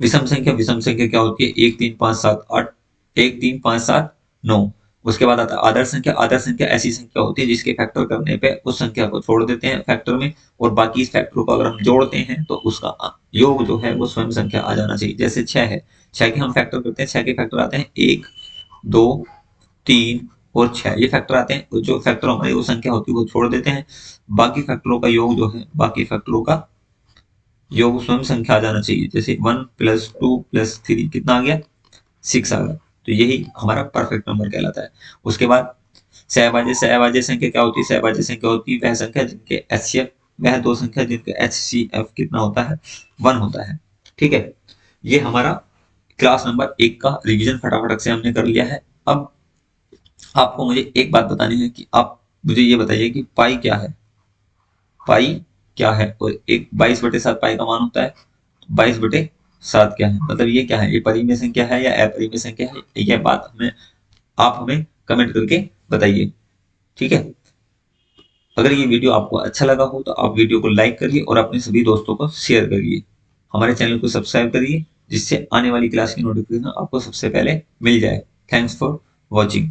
विषम संख्या। विषम संख्या क्या होती है? 1 3 5 7 8, 1 3 5 7 9। उसके बाद आता है आदर्श संख्या। आदर्श संख्या ऐसी संख्या होती है जिसके फैक्टर करने पे उस संख्या को छोड़ देते हैं फैक्टर में, और बाकी इस फैक्टर को अगर हम जोड़ते हैं तो उसका योग जो है वो स्वयं संख्या आ जाना चाहिए। जैसे 6 है, 6 के हम फैक्टर करते हैं, 6 के फैक्टर आते हैं 1 2 3 और 6, ये फैक्टर आते हैं। जो फैक्टर हमारी वो संख्या होती है वो छोड़ देते हैं, बाकी फैक्टरों का योग जो है, बाकी फैक्टरों का योग स्वयं संख्या आ जाना चाहिए। जैसे 1 + 2 + 3 कितना आ गया? 6 आ गया। तो यही हमारा परफेक्ट नंबर कहलाता है। उसके बाद सहभाज्य। सहभाज्य संख्या क्या होती है? सहभाज्य संख्या होती है वह संख्या जिनके एचसीएफ, वह दो संख्या जिनके एचसीएफ कितना होता है? 1 होता है। ठीक है। ये हमारा क्लास नंबर 1 का रिवीजन फटाफट से हमने कर लिया है। अब आपको मुझे एक बात बतानी है कि आप मुझे ये बताइए कि पाई क्या है? पाई क्या है? और एक 22/7 पाई का मान होता है, 22/7 क्या है? मतलब ये क्या है? ये परिमेय संख्या है या अपरिमेय संख्या है? यह बात हमें आप हमें कमेंट करके बताइए। ठीक है। अगर ये वीडियो आपको अच्छा लगा हो तो आप वीडियो को लाइक करिए और अपने सभी दोस्तों को शेयर करिए। हमारे चैनल को सब्सक्राइब करिए जिससे आने वाली क्लास की नोटिफिकेशन आपको सबसे पहले मिल जाए। Thanks for watching.